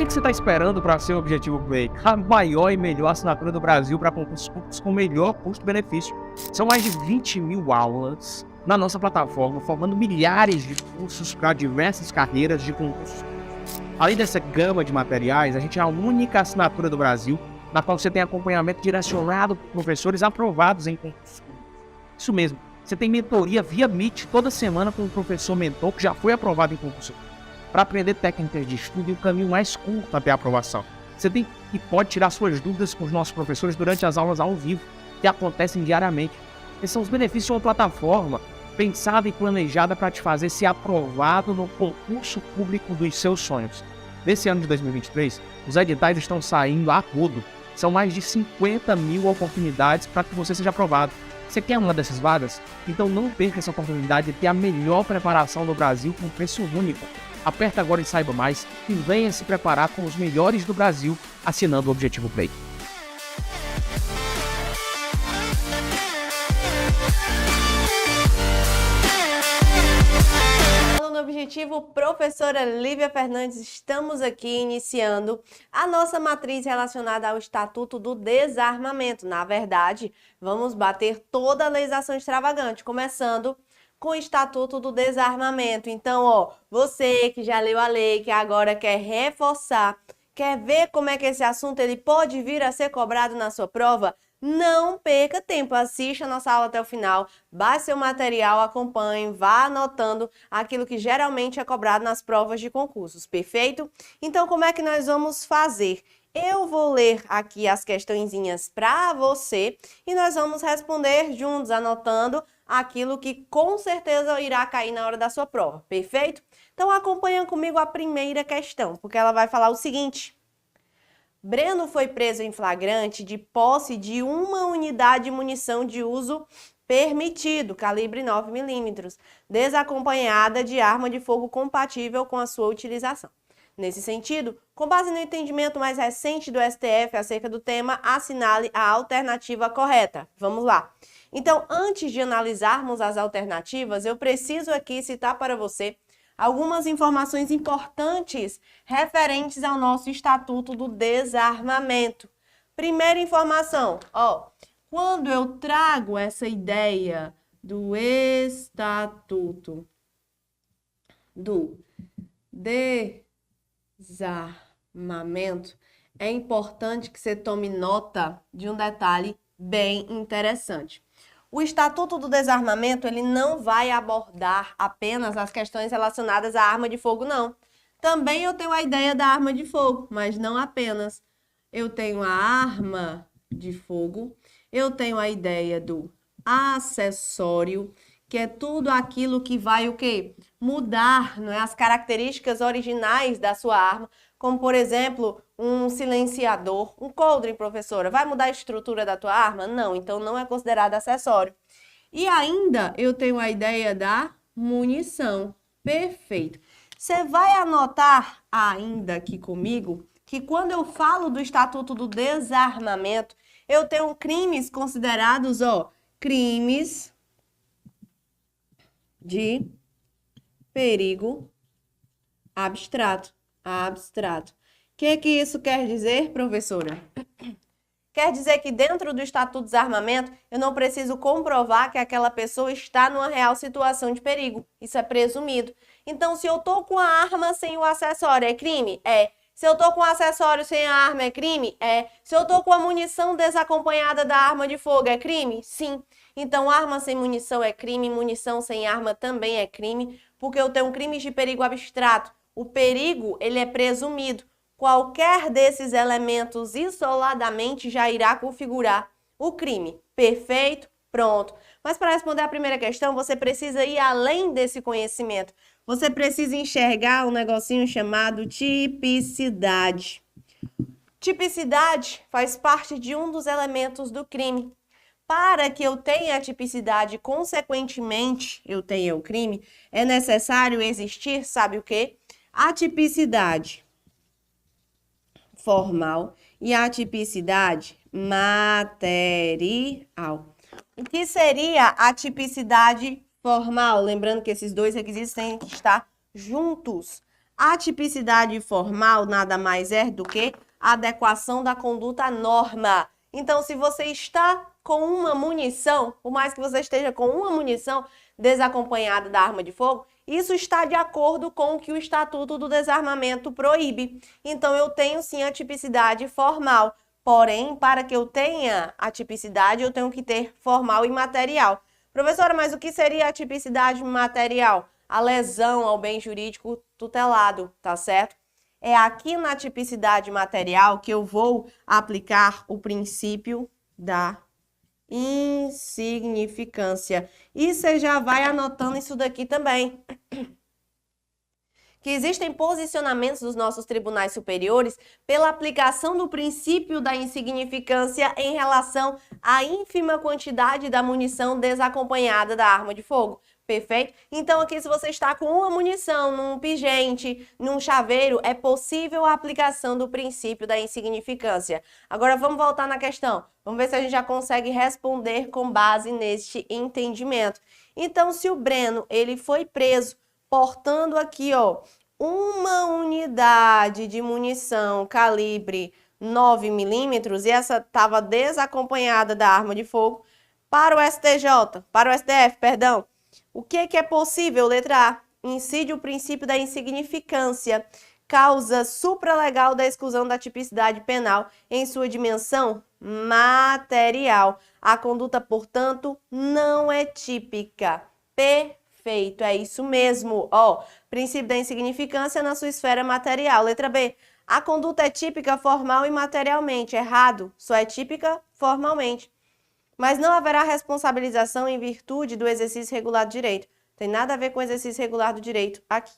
que você está esperando para ser o Objetivo Play? A maior e melhor assinatura do Brasil para concursos públicos com melhor custo-benefício. São mais de 20 mil aulas na nossa plataforma, formando milhares de cursos para diversas carreiras de concursos. Além dessa gama de materiais, a gente é a única assinatura do Brasil na qual você tem acompanhamento direcionado por professores aprovados em concursos públicos. Isso mesmo, você tem mentoria via Meet toda semana com um professor mentor que já foi aprovado em concurso para aprender técnicas de estudo e o caminho mais curto até a aprovação. Você tem e pode tirar suas dúvidas com os nossos professores durante as aulas ao vivo, que acontecem diariamente. Esses são os benefícios de uma plataforma pensada e planejada para te fazer ser aprovado no concurso público dos seus sonhos. Nesse ano de 2023, os editais estão saindo a rodo. São mais de 50 mil oportunidades para que você seja aprovado. Você quer uma dessas vagas? Então não perca essa oportunidade de ter a melhor preparação do Brasil com preço único. Aperta agora e saiba mais e venha se preparar com os melhores do Brasil assinando o Objetivo Play. Objetivo, professora Lívia Fernandes, estamos aqui iniciando a nossa matriz relacionada ao Estatuto do Desarmamento. Na verdade, vamos bater toda a legislação extravagante, começando com o Estatuto do Desarmamento. Então, você que já leu a lei, que agora quer reforçar, quer ver como é que esse assunto ele pode vir a ser cobrado na sua prova, não perca tempo, assista a nossa aula até o final, baixe seu material, acompanhe, vá anotando aquilo que geralmente é cobrado nas provas de concursos, perfeito? Então, como é que nós vamos fazer? Eu vou ler aqui as questõezinhas para você e nós vamos responder juntos, anotando aquilo que com certeza irá cair na hora da sua prova, perfeito? Então, acompanha comigo a primeira questão, porque ela vai falar o seguinte: Breno foi preso em flagrante de posse de uma unidade de munição de uso permitido, calibre 9 mm, desacompanhada de arma de fogo compatível com a sua utilização. Nesse sentido, com base no entendimento mais recente do STF acerca do tema, assinale a alternativa correta. Vamos lá. Então, antes de analisarmos as alternativas, eu preciso aqui citar para você algumas informações importantes referentes ao nosso Estatuto do Desarmamento. Primeira informação, quando eu trago essa ideia do Estatuto do Desarmamento, é importante que você tome nota de um detalhe bem interessante. O Estatuto do Desarmamento, ele não vai abordar apenas as questões relacionadas à arma de fogo, não. Também eu tenho a ideia da arma de fogo, mas não apenas. Eu tenho a arma de fogo, eu tenho a ideia do acessório, que é tudo aquilo que vai o quê? Mudar, não é? As características originais da sua arma, como, por exemplo, um silenciador, um coldre, professora. Vai mudar a estrutura da tua arma? Não, então não é considerado acessório. E ainda eu tenho a ideia da munição. Perfeito. Você vai anotar ainda aqui comigo que quando eu falo do Estatuto do Desarmamento, eu tenho crimes considerados, crimes de perigo abstrato. O que isso quer dizer, professora? Quer dizer que dentro do Estatuto do Desarmamento, eu não preciso comprovar que aquela pessoa está numa real situação de perigo. Isso é presumido. Então, se eu estou com a arma sem o acessório, é crime? É. Se eu estou com o acessório sem a arma, é crime? É. Se eu estou com a munição desacompanhada da arma de fogo, é crime? Sim. Então, arma sem munição é crime, munição sem arma também é crime, porque eu tenho crimes de perigo abstrato. O perigo, ele é presumido. Qualquer desses elementos isoladamente já irá configurar o crime. Perfeito? Pronto. Mas para responder a primeira questão, você precisa ir além desse conhecimento. Você precisa enxergar um negocinho chamado tipicidade. Tipicidade faz parte de um dos elementos do crime. Para que eu tenha a tipicidade, consequentemente, eu tenha o crime, é necessário existir, sabe o quê? A tipicidade formal e a tipicidade material. O que seria a tipicidade formal? Lembrando que esses dois requisitos têm que estar juntos. A tipicidade formal nada mais é do que a adequação da conduta à norma. Então, se você está com uma munição, por mais que você esteja com uma munição desacompanhada da arma de fogo, isso está de acordo com o que o Estatuto do Desarmamento proíbe. Então, eu tenho sim a tipicidade formal. Porém, para que eu tenha a tipicidade, eu tenho que ter formal e material. Professora, mas o que seria a tipicidade material? A lesão ao bem jurídico tutelado, tá certo? É aqui na tipicidade material que eu vou aplicar o princípio da insignificância. E você já vai anotando isso daqui também. Que existem posicionamentos dos nossos tribunais superiores pela aplicação do princípio da insignificância em relação à ínfima quantidade da munição desacompanhada da arma de fogo. Perfeito? Então, aqui, se você está com uma munição num pingente, num chaveiro, é possível a aplicação do princípio da insignificância. Agora, vamos voltar na questão. Vamos ver se a gente já consegue responder com base neste entendimento. Então, se o Breno, ele foi preso portando aqui, ó, uma unidade de munição calibre 9 milímetros e essa estava desacompanhada da arma de fogo, para o STJ, para o STF, perdão, o que é possível? Letra A, incide o princípio da insignificância, causa supralegal da exclusão da tipicidade penal em sua dimensão material. A conduta, portanto, não é típica. Perfeito, é isso mesmo. Ó, princípio da insignificância na sua esfera material. Letra B, a conduta é típica formal e materialmente. Errado, só é típica formalmente. Mas não haverá responsabilização em virtude do exercício regular do direito. Tem nada a ver com o exercício regular do direito aqui.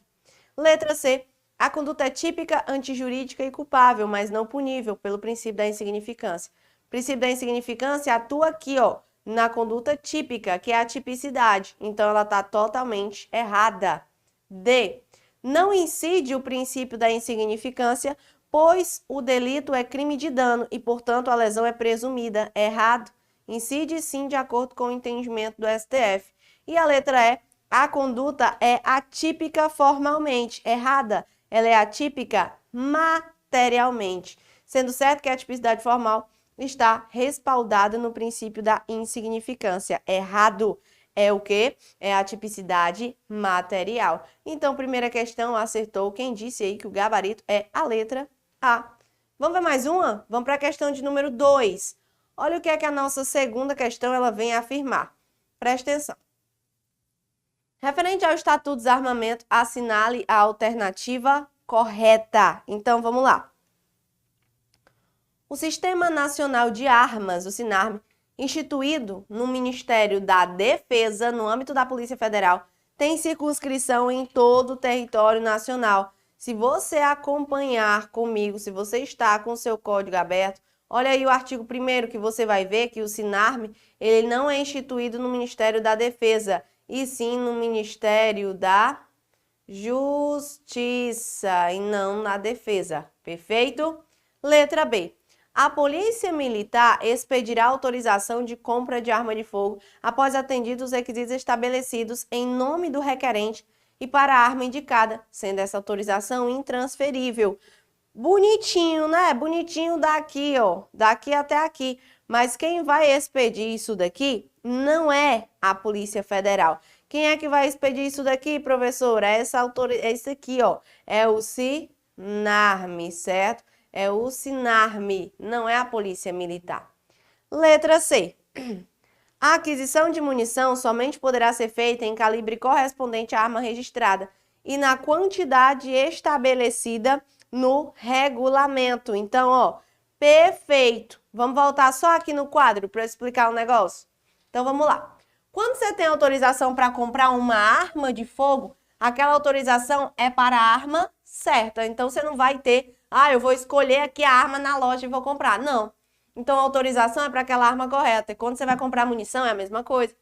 Letra C. A conduta é típica, antijurídica e culpável, mas não punível pelo princípio da insignificância. O princípio da insignificância atua aqui, ó, na conduta típica, que é a tipicidade. Então, ela está totalmente errada. D. Não incide o princípio da insignificância, pois o delito é crime de dano e, portanto, a lesão é presumida. Errado. Incide sim de acordo com o entendimento do STF. E a letra E, a conduta é atípica formalmente. Errada, ela é atípica materialmente. Sendo certo que a tipicidade formal está respaldada no princípio da insignificância. Errado é o quê? É a tipicidade material. Então, primeira questão, acertou quem disse aí que o gabarito é a letra A. Vamos ver mais uma? Vamos para a questão de número 2. Olha o que é que a nossa segunda questão ela vem a afirmar. Presta atenção. Referente ao Estatuto do Desarmamento, assinale a alternativa correta. Então, vamos lá. O Sistema Nacional de Armas, o SINARM, instituído no Ministério da Defesa, no âmbito da Polícia Federal, tem circunscrição em todo o território nacional. Se você acompanhar comigo, se você está com o seu código aberto, olha aí o artigo 1º que você vai ver que o SINARM, ele não é instituído no Ministério da Defesa, e sim no Ministério da Justiça, e não na Defesa. Perfeito? Letra B. A Polícia Militar expedirá autorização de compra de arma de fogo após atendidos os requisitos estabelecidos em nome do requerente e para a arma indicada, sendo essa autorização intransferível. Bonitinho, né? Bonitinho daqui, ó, daqui até aqui. Mas quem vai expedir isso daqui não é a Polícia Federal. Quem é que vai expedir isso daqui, professora? É esse aqui, ó, é o SINARM, certo? É o SINARM, não é a Polícia Militar. Letra C. A aquisição de munição somente poderá ser feita em calibre correspondente à arma registrada e na quantidade estabelecida no regulamento. Então, ó, perfeito. Vamos voltar só aqui no quadro para explicar o negócio? Então, vamos lá. Quando você tem autorização para comprar uma arma de fogo, aquela autorização é para a arma certa. Então, você não vai ter, eu vou escolher aqui a arma na loja e vou comprar. Não. Então, a autorização é para aquela arma correta. E quando você vai comprar munição, é a mesma coisa.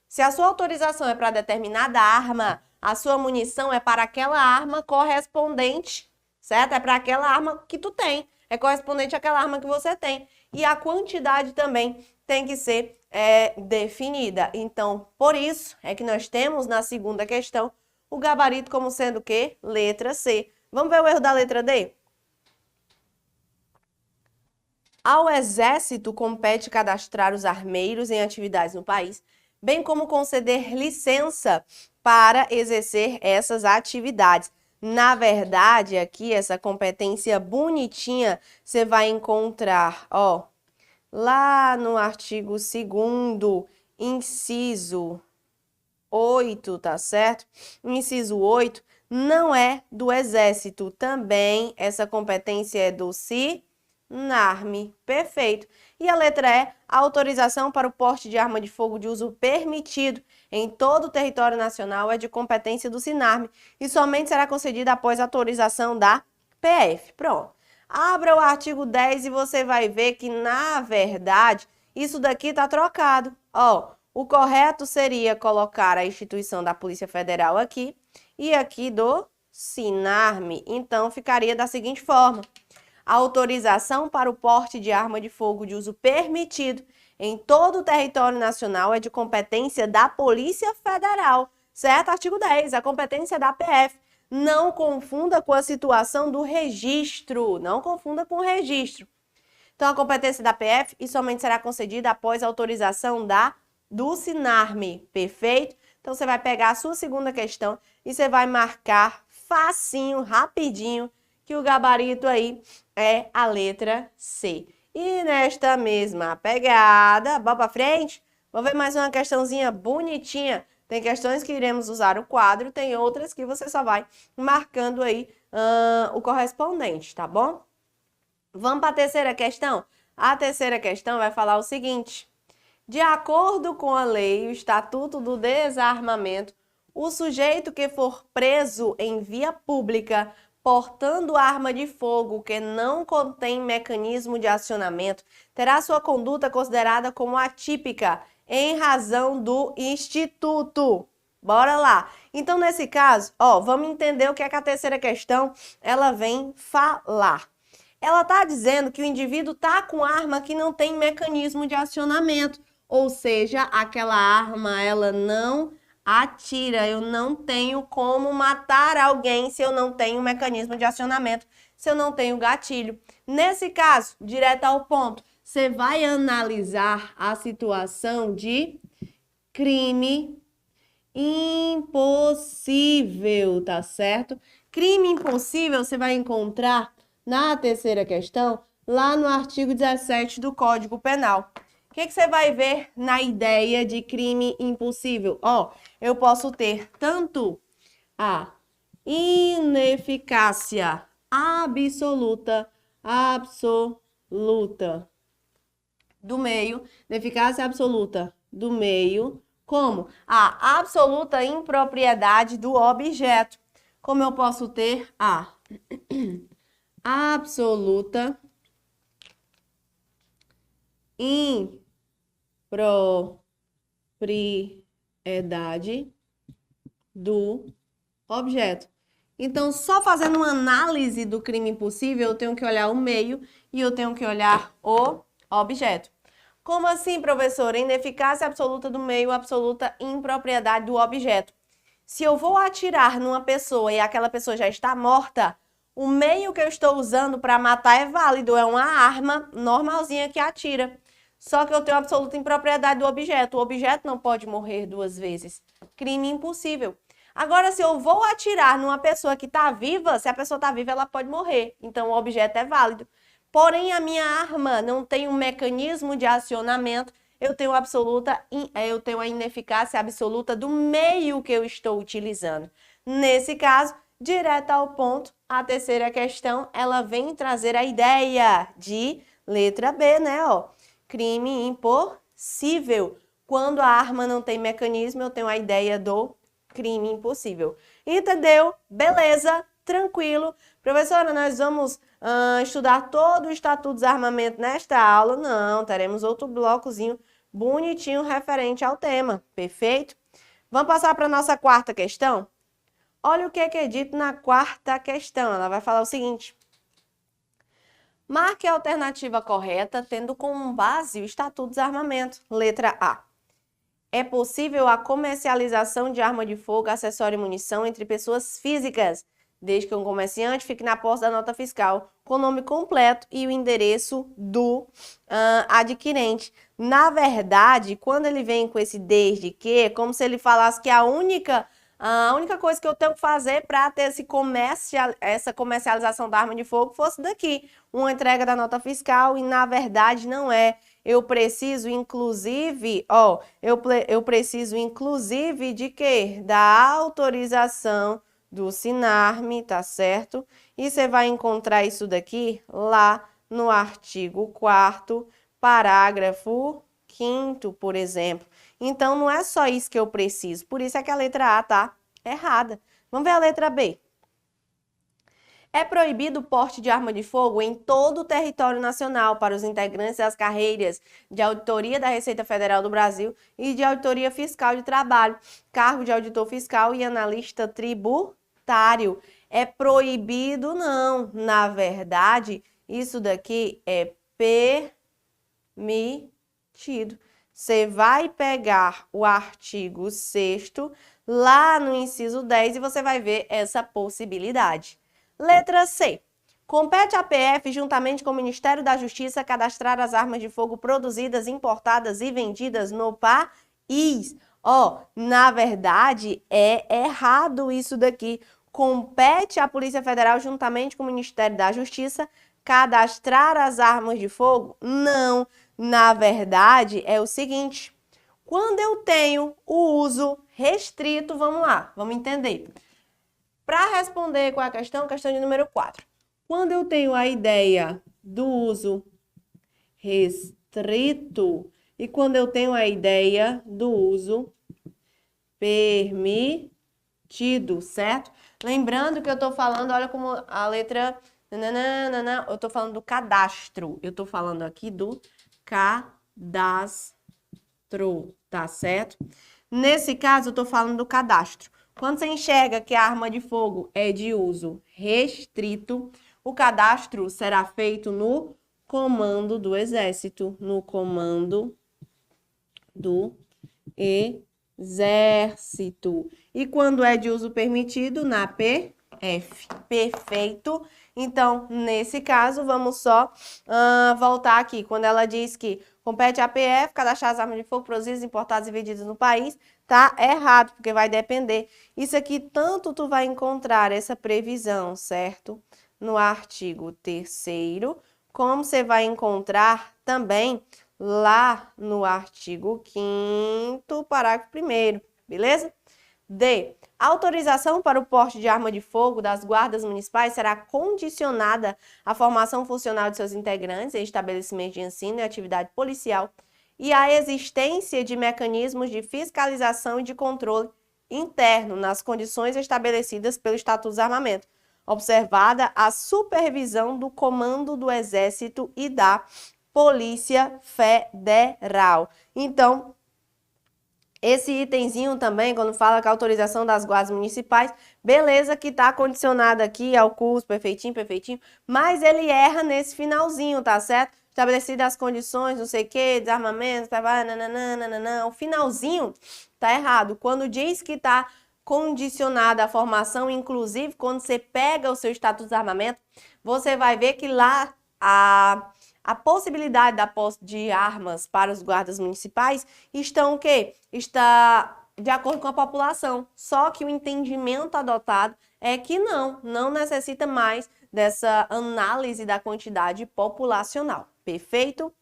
Se a sua autorização é para determinada arma, a sua munição é para aquela arma correspondente, certo? É para aquela arma que tu tem. É correspondente àquela arma que você tem. E a quantidade também tem que ser definida. Então, por isso é que nós temos na segunda questão o gabarito como sendo o quê? Letra C. Vamos ver o erro da letra D? Ao Exército compete cadastrar os armeiros em atividades no país, bem como conceder licença para exercer essas atividades. Na verdade, aqui, essa competência bonitinha, você vai encontrar, ó, lá no artigo 2º, inciso 8, tá certo? Inciso 8 não é do Exército, também essa competência é do SINARME. Perfeito. E a letra E, a autorização para o porte de arma de fogo de uso permitido em todo o território nacional é de competência do SINARME e somente será concedida após autorização da PF. Pronto. Abra o artigo 10 e você vai ver que, na verdade, isso daqui está trocado. Ó, o correto seria colocar a instituição da Polícia Federal aqui e aqui do SINARME. Então, ficaria da seguinte forma. A autorização para o porte de arma de fogo de uso permitido em todo o território nacional é de competência da Polícia Federal, certo? Artigo 10, a competência da PF. Não confunda com a situação do registro, não confunda com o registro. Então, a competência da PF e somente será concedida após a autorização do SINARME, perfeito? Então, você vai pegar a sua segunda questão e você vai marcar facinho, rapidinho, que o gabarito aí é a letra C. E nesta mesma pegada, bora pra frente? Vamos ver mais uma questãozinha bonitinha. Tem questões que iremos usar o quadro, tem outras que você só vai marcando aí o correspondente, tá bom? Vamos para a terceira questão? A terceira questão vai falar o seguinte. De acordo com a lei, o Estatuto do Desarmamento, o sujeito que for preso em via pública portando arma de fogo que não contém mecanismo de acionamento, terá sua conduta considerada como atípica em razão do Instituto. Bora lá. Então, nesse caso, ó, vamos entender o que é que a terceira questão ela vem falar. Ela está dizendo que o indivíduo está com arma que não tem mecanismo de acionamento, ou seja, aquela arma ela não atira. Eu não tenho como matar alguém se eu não tenho mecanismo de acionamento, se eu não tenho gatilho. Nesse caso, direto ao ponto, você vai analisar a situação de crime impossível, tá certo? Crime impossível você vai encontrar na terceira questão, lá no artigo 17 do Código Penal. O que você vai ver na ideia de crime impossível? Ó, eu posso ter tanto a ineficácia absoluta do meio, ineficácia absoluta do meio, como a absoluta impropriedade do objeto. Como eu posso ter a absoluta impropriedade do objeto. Então, só fazendo uma análise do crime impossível, eu tenho que olhar o meio e eu tenho que olhar o objeto. Como assim, professora? Ineficácia absoluta do meio, absoluta impropriedade do objeto. Se eu vou atirar numa pessoa e aquela pessoa já está morta, o meio que eu estou usando para matar é válido, é uma arma normalzinha que atira. Só que eu tenho absoluta impropriedade do objeto. O objeto não pode morrer duas vezes. Crime impossível. Agora, se eu vou atirar numa pessoa que está viva, se a pessoa está viva, ela pode morrer. Então, o objeto é válido. Porém, a minha arma não tem um mecanismo de acionamento. Eu tenho a ineficácia absoluta do meio que eu estou utilizando. Nesse caso, direto ao ponto, a terceira questão, ela vem trazer a ideia de letra B, né? Ó, crime impossível. Quando a arma não tem mecanismo, eu tenho a ideia do crime impossível. Entendeu? Beleza? Tranquilo. Professora, nós vamos estudar todo o Estatuto do Desarmamento nesta aula? Não, teremos outro blocozinho bonitinho referente ao tema. Perfeito? Vamos passar para a nossa quarta questão? Olha o que é dito na quarta questão. Ela vai falar o seguinte. Marque a alternativa correta, tendo como base o Estatuto do Desarmamento. Letra A. É possível a comercialização de arma de fogo, acessório e munição entre pessoas físicas, desde que um comerciante fique na posse da nota fiscal com o nome completo e o endereço do adquirente. Na verdade, quando ele vem com esse desde que, é como se ele falasse que a única coisa que eu tenho que fazer para ter essa comercialização da arma de fogo fosse daqui, uma entrega da nota fiscal, e na verdade não é. Eu preciso, inclusive, eu preciso, inclusive, de quê? Da autorização do Sinarme, tá certo? E você vai encontrar isso daqui lá no artigo 4º, parágrafo 5º, por exemplo. Então, não é só isso que eu preciso. Por isso é que a letra A tá errada. Vamos ver a letra B. É proibido o porte de arma de fogo em todo o território nacional para os integrantes das carreiras de auditoria da Receita Federal do Brasil e de auditoria fiscal de trabalho, cargo de auditor fiscal e analista tributário. É proibido, não. Na verdade, isso daqui é permitido. Você vai pegar o artigo 6º lá no inciso 10 e você vai ver essa possibilidade. Letra C. Compete à PF, juntamente com o Ministério da Justiça, cadastrar as armas de fogo produzidas, importadas e vendidas no país. Na verdade, é errado isso daqui. Compete à Polícia Federal, juntamente com o Ministério da Justiça, cadastrar as armas de fogo? Não. Na verdade, é o seguinte. Quando eu tenho o uso restrito, vamos lá, vamos entender. Para responder com a questão de número 4. Quando eu tenho a ideia do uso restrito e quando eu tenho a ideia do uso permitido, certo? Lembrando que eu estou falando, olha como a letra... eu estou falando do cadastro. Eu estou falando aqui do cadastro, tá certo? Nesse caso, eu estou falando do cadastro. Quando você enxerga que a arma de fogo é de uso restrito, o cadastro será feito no comando do Exército. No comando do Exército. E quando é de uso permitido, na PF. Perfeito? Então, nesse caso, vamos só voltar aqui. Quando ela diz que compete à PF cadastrar as armas de fogo produzidas, importadas e vendidas no país, tá errado, porque vai depender. Isso aqui, tanto tu vai encontrar essa previsão, certo? No artigo 3º, como você vai encontrar também lá no artigo 5º, parágrafo 1º, beleza? D. A autorização para o porte de arma de fogo das guardas municipais será condicionada à formação funcional de seus integrantes em estabelecimentos de ensino e atividade policial e à existência de mecanismos de fiscalização e de controle interno nas condições estabelecidas pelo Estatuto dos Armamentos, observada a supervisão do Comando do Exército e da Polícia Federal. Então, esse itemzinho também, quando fala que a autorização das guardas municipais, beleza que tá condicionado aqui ao curso, perfeitinho, mas ele erra nesse finalzinho, tá certo? Estabelecidas as condições, não sei o que, desarmamento, o finalzinho tá errado. Quando diz que tá condicionada a formação, inclusive quando você pega o seu Estatuto de Armamento, você vai ver que lá a possibilidade da posse de armas para os guardas municipais estão o quê? Está de acordo com a população. Só que o entendimento adotado é que não necessita mais dessa análise da quantidade populacional. Perfeito?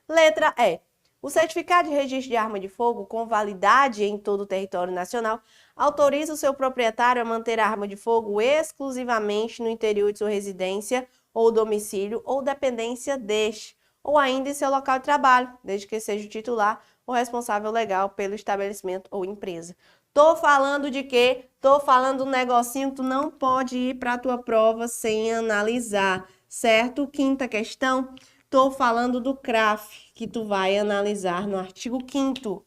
Letra E. O certificado de registro de arma de fogo com validade em todo o território nacional autoriza o seu proprietário a manter a arma de fogo exclusivamente no interior de sua residência ou domicílio ou dependência deste, ou ainda em seu local de trabalho, desde que seja o titular ou responsável legal pelo estabelecimento ou empresa. Tô falando de quê? Tô falando um negocinho que tu não pode ir para a tua prova sem analisar, certo? Quinta questão, tô falando do CRAF, que tu vai analisar no artigo 5º.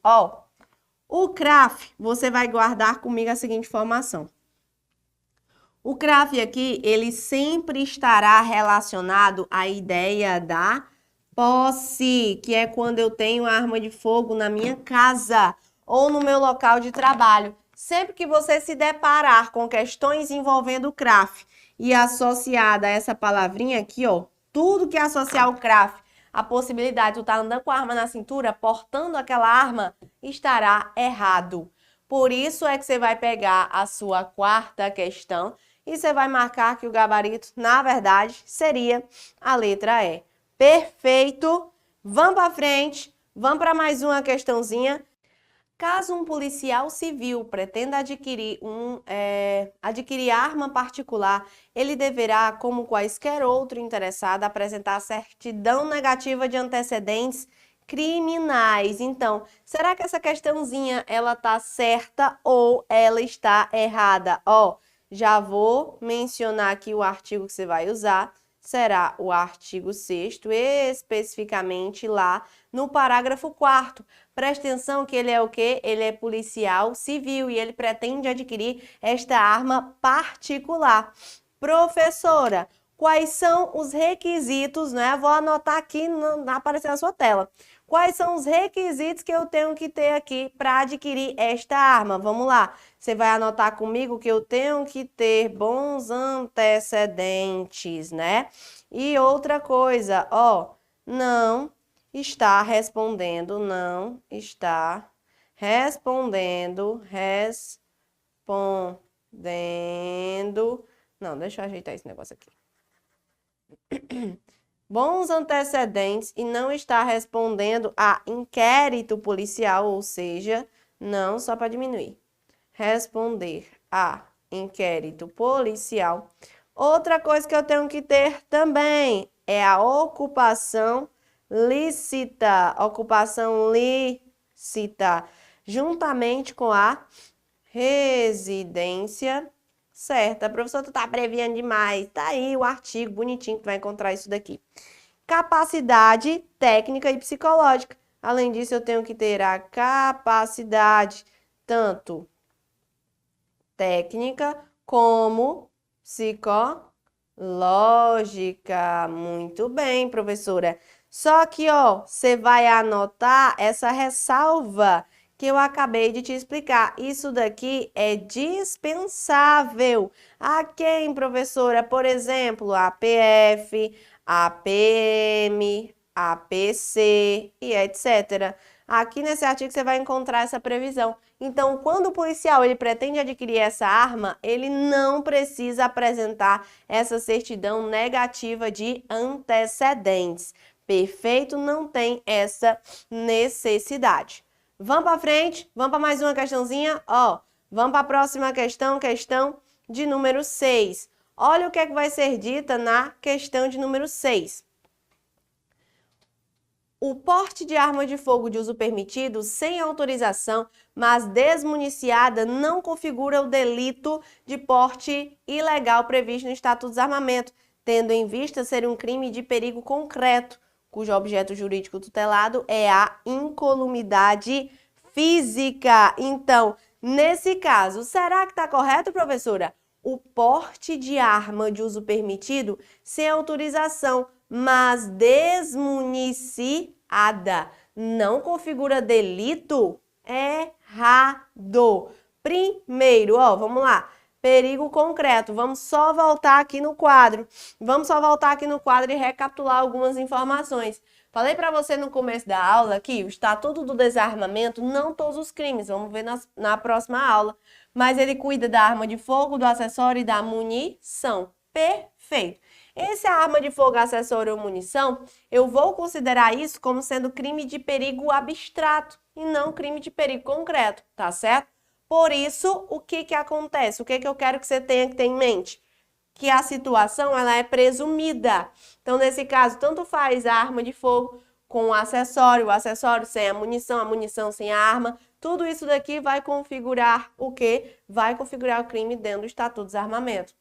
O CRAF, você vai guardar comigo a seguinte informação. O CRAF aqui, ele sempre estará relacionado à ideia da posse, que é quando eu tenho arma de fogo na minha casa ou no meu local de trabalho. Sempre que você se deparar com questões envolvendo o CRAF e associada a essa palavrinha aqui, ó, tudo que associar o CRAF, a possibilidade de tu estar andando com a arma na cintura, portando aquela arma, estará errado. Por isso é que você vai pegar a sua quarta questão e você vai marcar que o gabarito, na verdade, seria a letra E. Perfeito! Vamos para frente, vamos para mais uma questãozinha. Caso um policial civil pretenda adquirir arma particular, ele deverá, como quaisquer outro interessado, apresentar certidão negativa de antecedentes criminais. Então, será que essa questãozinha ela tá certa ou ela está errada? Ó, já vou mencionar aqui o artigo que você vai usar. Será o artigo 6º, especificamente lá no parágrafo 4º. Presta atenção que ele é o quê? Ele é policial civil e ele pretende adquirir esta arma particular. Professora, quais são os requisitos, né? Vou anotar aqui, não aparecer na sua tela. Quais são os requisitos que eu tenho que ter aqui para adquirir esta arma? Vamos lá. Você vai anotar comigo que eu tenho que ter bons antecedentes, né? E outra coisa, ó, não está respondendo. Não, deixa eu ajeitar esse negócio aqui. Bons antecedentes e não está respondendo a inquérito policial, ou seja, não, só para diminuir. Responder a inquérito policial. Outra coisa que eu tenho que ter também é a ocupação lícita. Ocupação lícita, juntamente com a residência certa. Professor, tu tá abreviando demais. Tá aí o artigo bonitinho que vai encontrar isso daqui. Capacidade técnica e psicológica. Além disso, eu tenho que ter a capacidade tanto técnica como psicológica. Muito bem, professora. Só que, ó, você vai anotar essa ressalva que eu acabei de te explicar. Isso daqui é dispensável. A quem, professora? Por exemplo, a PF, a PM, a PC e etc. Aqui nesse artigo você vai encontrar essa previsão. Então, quando o policial ele pretende adquirir essa arma, ele não precisa apresentar essa certidão negativa de antecedentes. Perfeito? Não tem essa necessidade. Vamos para frente? Vamos para mais uma questãozinha? Ó, vamos para a próxima questão, questão de número 6. Olha o que é que vai ser dita na questão de número 6. O porte de arma de fogo de uso permitido sem autorização, mas desmuniciada, não configura o delito de porte ilegal previsto no Estatuto do Desarmamento, tendo em vista ser um crime de perigo concreto, cujo objeto jurídico tutelado é a incolumidade física. Então, nesse caso, será que está correto, professora? O porte de arma de uso permitido sem autorização, mas desmuniciada, não configura delito? Errado. Primeiro, ó, vamos lá. Perigo concreto. Vamos só voltar aqui no quadro. E recapitular algumas informações. Falei para você no começo da aula que o Estatuto do Desarmamento, não todos os crimes, vamos ver na próxima aula, mas ele cuida da arma de fogo, do acessório e da munição. Perfeito. Esse arma de fogo, acessório ou munição, eu vou considerar isso como sendo crime de perigo abstrato e não crime de perigo concreto, tá certo? Por isso, o que acontece? O que eu quero que você tenha que ter em mente? Que a situação ela é presumida. Então, nesse caso, tanto faz a arma de fogo com o acessório sem a munição sem a arma. Tudo isso daqui vai configurar o quê? Vai configurar o crime dentro do Estatuto do Desarmamento.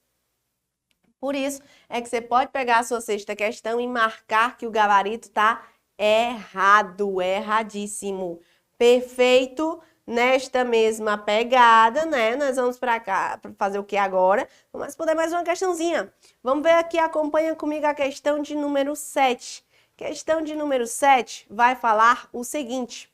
Por isso, é que você pode pegar a sua sexta questão e marcar que o gabarito está errado, erradíssimo. Perfeito? Nesta mesma pegada, né? Nós vamos para cá, para fazer o que agora? Vamos responder mais uma questãozinha. Vamos ver aqui, acompanha comigo a questão de número 7. Questão de número 7 vai falar o seguinte.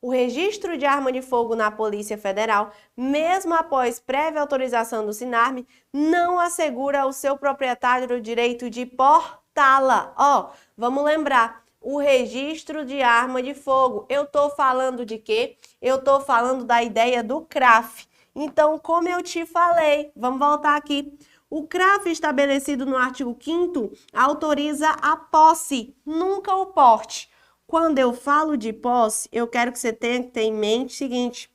O registro de arma de fogo na Polícia Federal, mesmo após prévia autorização do SINARME, não assegura ao seu proprietário o direito de portá-la. Ó, vamos lembrar, o registro de arma de fogo. Eu tô falando de quê? Eu tô falando da ideia do CRAF. Então, como eu te falei, vamos voltar aqui. O CRAF estabelecido no artigo 5º autoriza a posse, nunca o porte. Quando eu falo de posse, eu quero que você tenha que ter em mente o seguinte.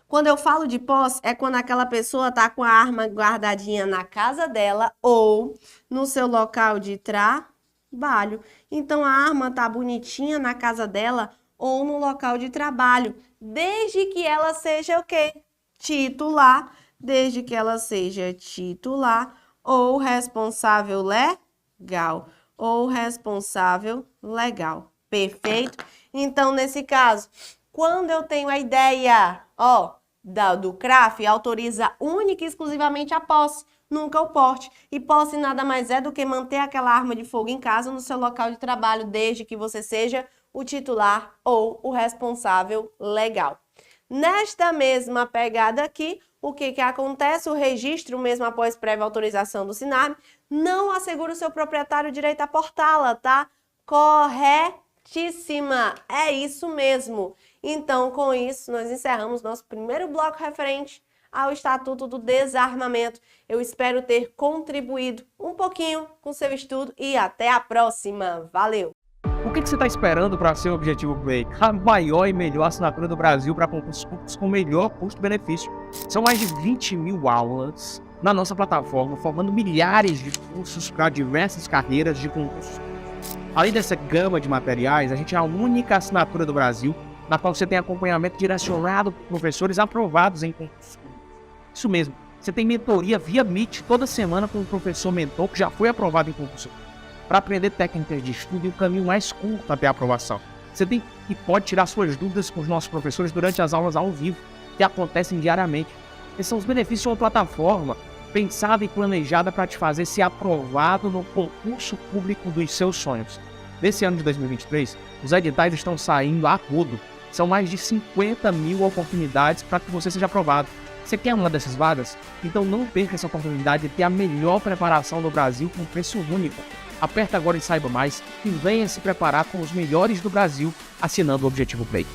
Quando eu falo de posse, é quando aquela pessoa está com a arma guardadinha na casa dela ou no seu local de trabalho. Então, a arma está bonitinha na casa dela ou no local de trabalho, desde que ela seja o quê? Titular, desde que ela seja titular ou responsável legal. Ou responsável legal. Perfeito? Então, nesse caso, quando eu tenho a ideia, ó, do CRAF, autoriza única e exclusivamente a posse, nunca o porte. E posse nada mais é do que manter aquela arma de fogo em casa no seu local de trabalho, desde que você seja o titular ou o responsável legal. Nesta mesma pegada aqui, o que acontece? O registro, mesmo após prévia autorização do SINARME, não assegura o seu proprietário o direito a portá-la, tá? Corretíssima! É isso mesmo. Então, com isso, nós encerramos nosso primeiro bloco referente ao Estatuto do Desarmamento. Eu espero ter contribuído um pouquinho com o seu estudo e até a próxima. Valeu! O que você está esperando para ser o objetivo Play? A maior e melhor assinatura do Brasil para concursos públicos com melhor custo-benefício. São mais de 20 mil aulas na nossa plataforma, formando milhares de cursos para diversas carreiras de concursos. Além dessa gama de materiais, a gente é a única assinatura do Brasil na qual você tem acompanhamento direcionado por professores aprovados em concursos públicos. Isso mesmo, você tem mentoria via Meet toda semana com um professor mentor que já foi aprovado em concurso público, para aprender técnicas de estudo e o caminho mais curto até a aprovação. Você tem e pode tirar suas dúvidas com os nossos professores durante as aulas ao vivo, que acontecem diariamente. Esses são os benefícios de uma plataforma pensada e planejada para te fazer ser aprovado no concurso público dos seus sonhos. Nesse ano de 2023, os editais estão saindo a rodo. São mais de 50 mil oportunidades para que você seja aprovado. Você quer uma dessas vagas? Então não perca essa oportunidade de ter a melhor preparação do Brasil com preço único. Aperta agora e saiba mais e venha se preparar com os melhores do Brasil assinando o Objetivo Play.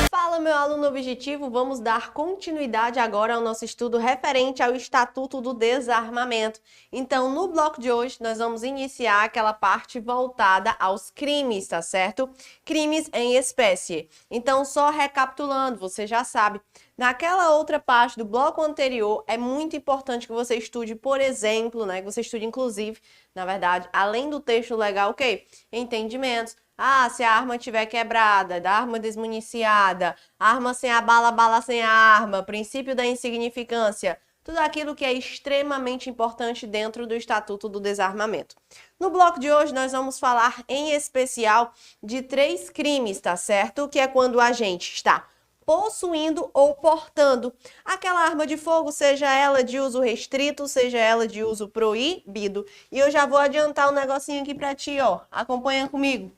Fala, meu aluno objetivo, vamos dar continuidade agora ao nosso estudo referente ao Estatuto do Desarmamento. Então, no bloco de hoje, nós vamos iniciar aquela parte voltada aos crimes, tá certo? Crimes em espécie. Então, só recapitulando, você já sabe, naquela outra parte do bloco anterior, é muito importante que você estude, por exemplo, né, que você estude inclusive, na verdade, além do texto legal, o quê? Entendimentos. Ah, se a arma estiver quebrada, da arma desmuniciada, arma sem a bala, bala sem a arma, princípio da insignificância, tudo aquilo que é extremamente importante dentro do Estatuto do Desarmamento. No bloco de hoje, nós vamos falar em especial de 3 crimes, tá certo? Que é quando a gente está possuindo ou portando aquela arma de fogo, seja ela de uso restrito, seja ela de uso proibido. E eu já vou adiantar um negocinho aqui para ti, ó. Acompanha comigo.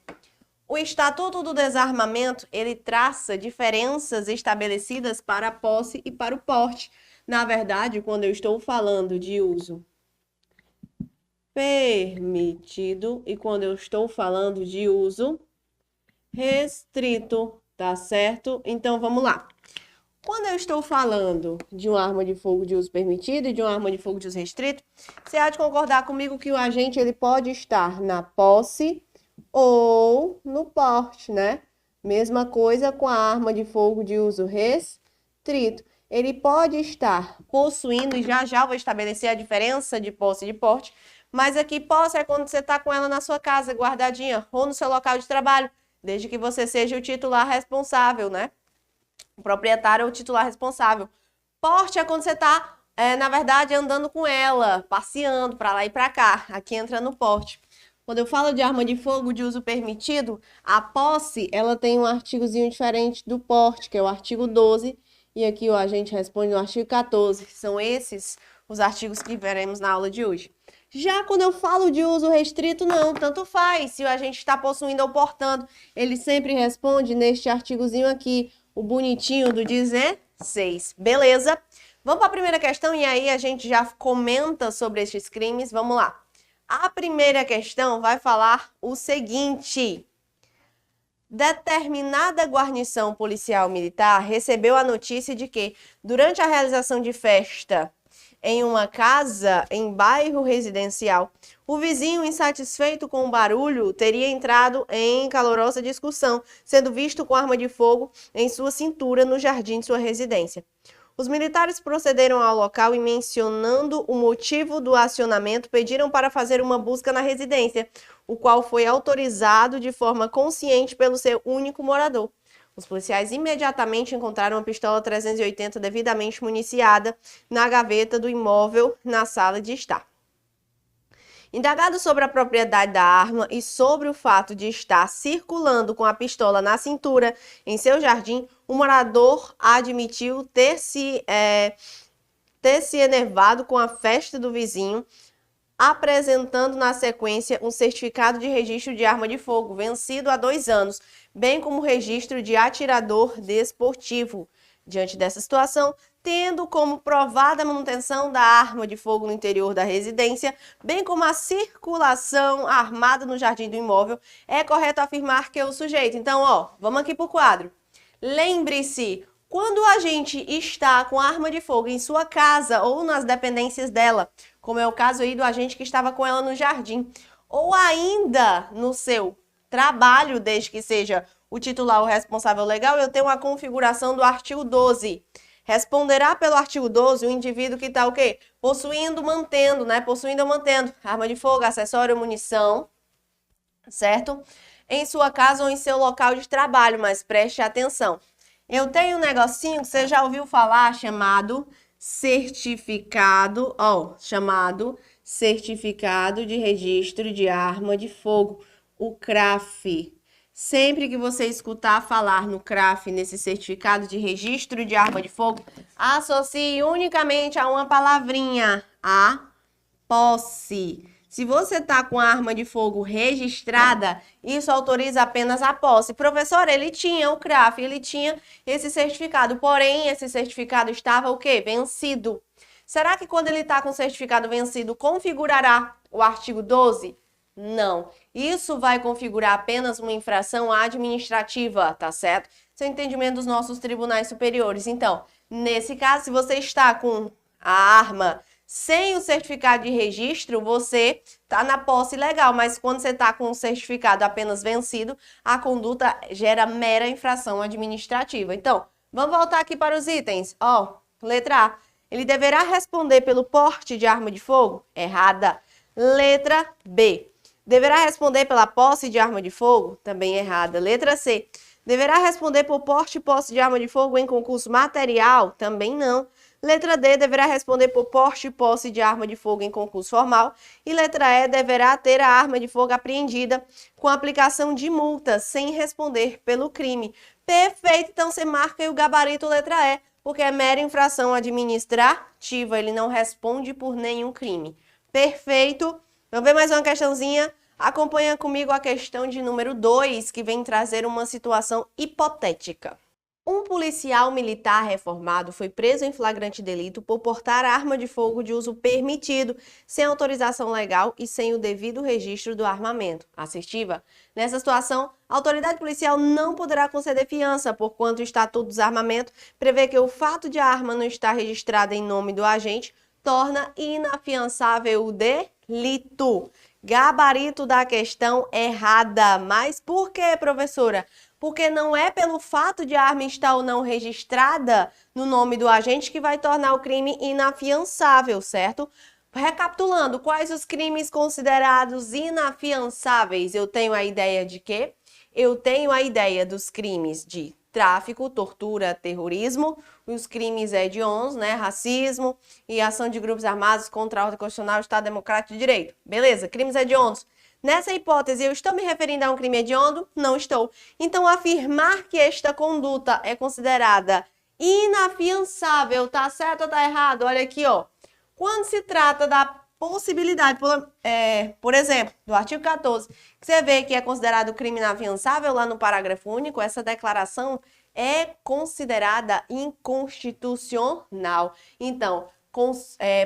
O Estatuto do Desarmamento, ele traça diferenças estabelecidas para a posse e para o porte. Na verdade, quando eu estou falando de uso permitido e quando eu estou falando de uso restrito, tá certo? Então, vamos lá. Quando eu estou falando de uma arma de fogo de uso permitido e de uma arma de fogo de uso restrito, você há de concordar comigo que o agente ele pode estar na posse ou no porte, né? Mesma coisa com a arma de fogo de uso restrito. Ele pode estar possuindo, e já já vou estabelecer a diferença de posse e de porte, mas aqui posse é quando você está com ela na sua casa, guardadinha, ou no seu local de trabalho, desde que você seja o titular responsável, né? O proprietário ou o titular responsável. Porte é quando você está, na verdade, andando com ela, passeando para lá e para cá. Aqui entra no porte. Quando eu falo de arma de fogo de uso permitido, a posse, ela tem um artigozinho diferente do porte, que é o artigo 12, e aqui o agente responde no artigo 14. São esses os artigos que veremos na aula de hoje. Já quando eu falo de uso restrito, não, tanto faz. Se o agente está possuindo ou portando, ele sempre responde neste artigozinho aqui, o bonitinho do 16. Beleza? Vamos para a primeira questão e aí a gente já comenta sobre estes crimes. Vamos lá. A primeira questão vai falar o seguinte: determinada guarnição policial militar recebeu a notícia de que, durante a realização de festa em uma casa em bairro residencial, o vizinho, insatisfeito com o barulho, teria entrado em calorosa discussão, sendo visto com arma de fogo em sua cintura no jardim de sua residência. Os militares procederam ao local e, mencionando o motivo do acionamento, pediram para fazer uma busca na residência, o qual foi autorizado de forma consciente pelo seu único morador. Os policiais imediatamente encontraram uma pistola 380 devidamente municiada na gaveta do imóvel na sala de estar. Indagado sobre a propriedade da arma e sobre o fato de estar circulando com a pistola na cintura em seu jardim, o morador admitiu ter se enervado com a festa do vizinho, apresentando na sequência um certificado de registro de arma de fogo vencido há 2 anos, bem como registro de atirador desportivo. Diante dessa situação, tendo como provada a manutenção da arma de fogo no interior da residência, bem como a circulação armada no jardim do imóvel, é correto afirmar que o sujeito... Então, vamos aqui para o quadro. Lembre-se, quando a gente está com arma de fogo em sua casa ou nas dependências dela, como é o caso aí do agente que estava com ela no jardim, ou ainda no seu trabalho, desde que seja o titular ou responsável legal, eu tenho a configuração do artigo 12. Responderá pelo artigo 12 o indivíduo que está o quê? Possuindo, mantendo, né? Possuindo ou mantendo arma de fogo, acessório ou munição, certo? Em sua casa ou em seu local de trabalho, mas preste atenção. Eu tenho um negocinho que você já ouviu falar chamado certificado, chamado Certificado de Registro de Arma de Fogo, o CRAF. Sempre que você escutar falar no CRAF, nesse certificado de registro de arma de fogo, associe unicamente a uma palavrinha, a posse. Se você está com a arma de fogo registrada, isso autoriza apenas a posse. Professor, ele tinha o CRAF, ele tinha esse certificado, porém esse certificado estava o quê? Vencido. Será que quando ele está com o certificado vencido, configurará o artigo 12? Não. Isso vai configurar apenas uma infração administrativa, tá certo? Esse é o entendimento dos nossos tribunais superiores. Então, nesse caso, se você está com a arma sem o certificado de registro, você está na posse legal, mas quando você está com o certificado apenas vencido, a conduta gera mera infração administrativa. Então, vamos voltar aqui para os itens. Letra A. Ele deverá responder pelo porte de arma de fogo? Errada. Letra B. Deverá responder pela posse de arma de fogo? Também errada. Letra C. Deverá responder por porte e posse de arma de fogo em concurso material? Também não. Letra D. Deverá responder por porte e posse de arma de fogo em concurso formal. E letra E. Deverá ter a arma de fogo apreendida com aplicação de multa, sem responder pelo crime. Perfeito. Então, você marca aí o gabarito letra E, porque é mera infração administrativa. Ele não responde por nenhum crime. Perfeito. Vamos ver mais uma questãozinha? Acompanha comigo a questão de número 2, que vem trazer uma situação hipotética. Um policial militar reformado foi preso em flagrante delito por portar arma de fogo de uso permitido, sem autorização legal e sem o devido registro do armamento. Assertiva. Nessa situação, a autoridade policial não poderá conceder fiança, porquanto o Estatuto do Desarmamento prevê que o fato de a arma não estar registrada em nome do agente torna inafiançável o delito. Gabarito da questão errada. Mas por quê, professora? Porque não é pelo fato de a arma estar ou não registrada no nome do agente que vai tornar o crime inafiançável, certo? Recapitulando, quais os crimes considerados inafiançáveis? Eu tenho a ideia de quê? Eu tenho a ideia dos crimes de tráfico, tortura, terrorismo, os crimes hediondos, né, racismo e ação de grupos armados contra a ordem constitucional, Estado Democrático de Direito. Beleza, crimes hediondos. Nessa hipótese, eu estou me referindo a um crime hediondo? Não estou. Então, afirmar que esta conduta é considerada inafiançável, tá certo ou tá errado? Olha aqui, Quando se trata da possibilidade, por exemplo, do artigo 14, que você vê que é considerado crime inafiançável lá no parágrafo único, essa declaração é considerada inconstitucional. Então,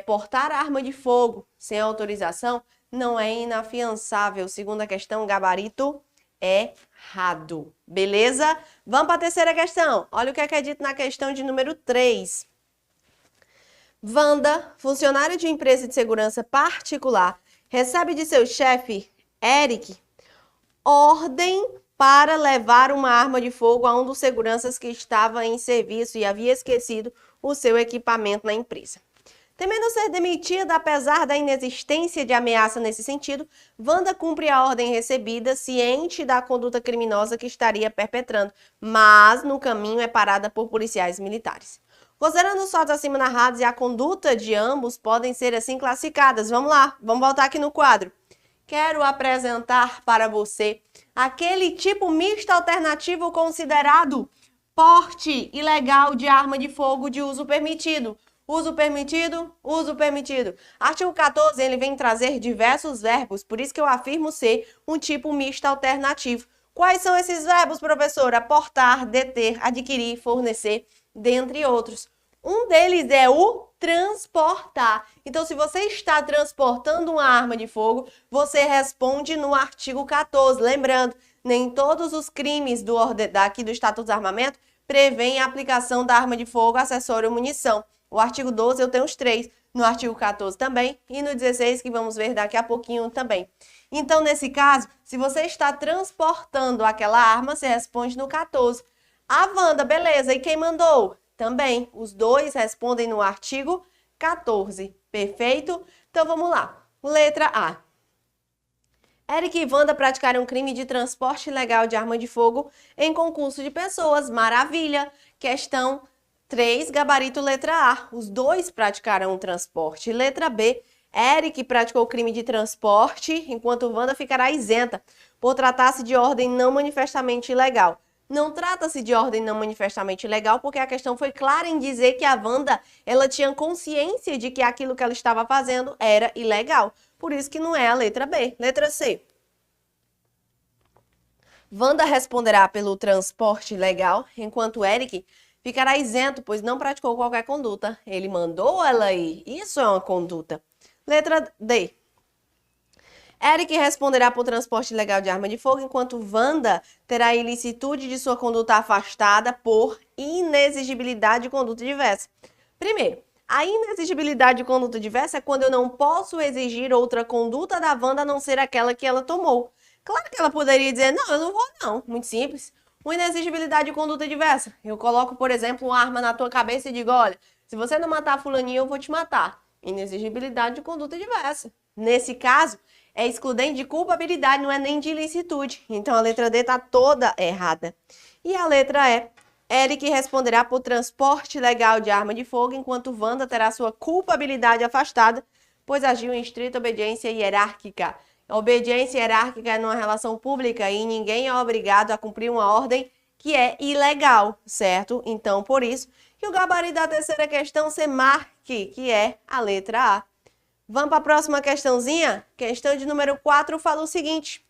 portar arma de fogo sem autorização não é inafiançável. Segunda questão, gabarito errado. Beleza? Vamos para a terceira questão. Olha o que é dito na questão de número 3. Wanda, funcionário de empresa de segurança particular, recebe de seu chefe, Eric, ordem para levar uma arma de fogo a um dos seguranças que estava em serviço e havia esquecido o seu equipamento na empresa. Temendo ser demitida, apesar da inexistência de ameaça nesse sentido, Wanda cumpre a ordem recebida, ciente da conduta criminosa que estaria perpetrando, mas no caminho é parada por policiais militares. Considerando os fatos acima narrados e a conduta de ambos podem ser assim classificadas. Vamos lá, vamos voltar aqui no quadro. Quero apresentar para você aquele tipo misto alternativo considerado porte ilegal de arma de fogo de uso permitido. Uso permitido, uso permitido. Artigo 14, ele vem trazer diversos verbos, por isso que eu afirmo ser um tipo misto alternativo. Quais são esses verbos, professora? Portar, deter, adquirir, fornecer, dentre outros. Um deles é o transportar. Então, se você está transportando uma arma de fogo, você responde no artigo 14. Lembrando, nem todos os crimes daqui do Estatuto do Armamento prevêem a aplicação da arma de fogo, acessório ou munição. O artigo 12 eu tenho os 3, no artigo 14 também e no 16 que vamos ver daqui a pouquinho também. Então, nesse caso, se você está transportando aquela arma, você responde no 14. A Wanda, beleza, e quem mandou? Também, os dois respondem no artigo 14, perfeito? Então, vamos lá. Letra A. Eric e Wanda praticaram um crime de transporte ilegal de arma de fogo em concurso de pessoas. Maravilha! Questão 3, gabarito letra A. Os dois praticaram um transporte. Letra B. Eric praticou o crime de transporte, enquanto Wanda ficará isenta, por tratar-se de ordem não manifestamente ilegal. Não trata-se de ordem não manifestamente ilegal, porque a questão foi clara em dizer que a Wanda, ela tinha consciência de que aquilo que ela estava fazendo era ilegal. Por isso que não é a letra B. Letra C. Wanda responderá pelo transporte ilegal, enquanto Eric ficará isento, pois não praticou qualquer conduta. Ele mandou ela ir. Isso é uma conduta. Letra D. Eric responderá por transporte ilegal de arma de fogo, enquanto Wanda terá a ilicitude de sua conduta afastada por inexigibilidade de conduta diversa. Primeiro, a inexigibilidade de conduta diversa é quando eu não posso exigir outra conduta da Wanda a não ser aquela que ela tomou. Claro que ela poderia dizer, não, eu não vou não. Muito simples. Uma inexigibilidade de conduta diversa. Eu coloco, por exemplo, uma arma na tua cabeça e digo, olha, se você não matar fulaninho, eu vou te matar. Inexigibilidade de conduta diversa. Nesse caso, é excludente de culpabilidade, não é nem de ilicitude. Então, a letra D está toda errada. E a letra E, Eric responderá por transporte ilegal de arma de fogo, enquanto Wanda terá sua culpabilidade afastada, pois agiu em estrita obediência hierárquica. A obediência hierárquica é numa relação pública e ninguém é obrigado a cumprir uma ordem que é ilegal, certo? Então, por isso, que o gabarito da terceira questão se marque, que é a letra A. Vamos para a próxima questãozinha? Questão de número 4 fala o seguinte.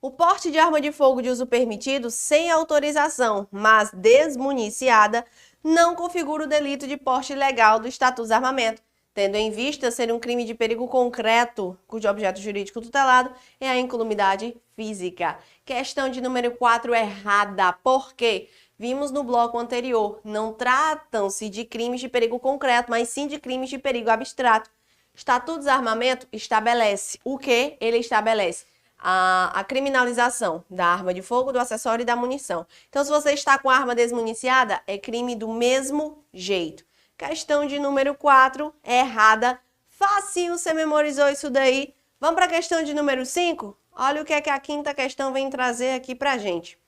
O porte de arma de fogo de uso permitido sem autorização, mas desmuniciada, não configura o delito de porte ilegal do Estatuto do Armamento, tendo em vista ser um crime de perigo concreto, cujo objeto jurídico tutelado é a incolumidade física. Questão de número 4 errada. Por quê? Vimos no bloco anterior, não tratam-se de crimes de perigo concreto, mas sim de crimes de perigo abstrato. Estatuto do Desarmamento estabelece o quê? Ele estabelece a criminalização da arma de fogo, do acessório e da munição. Então, se você está com a arma desmuniciada, é crime do mesmo jeito. Questão de número 4, errada. Facinho, você memorizou isso daí. Vamos para a questão de número 5? Olha o que é que a quinta questão vem trazer aqui para gente.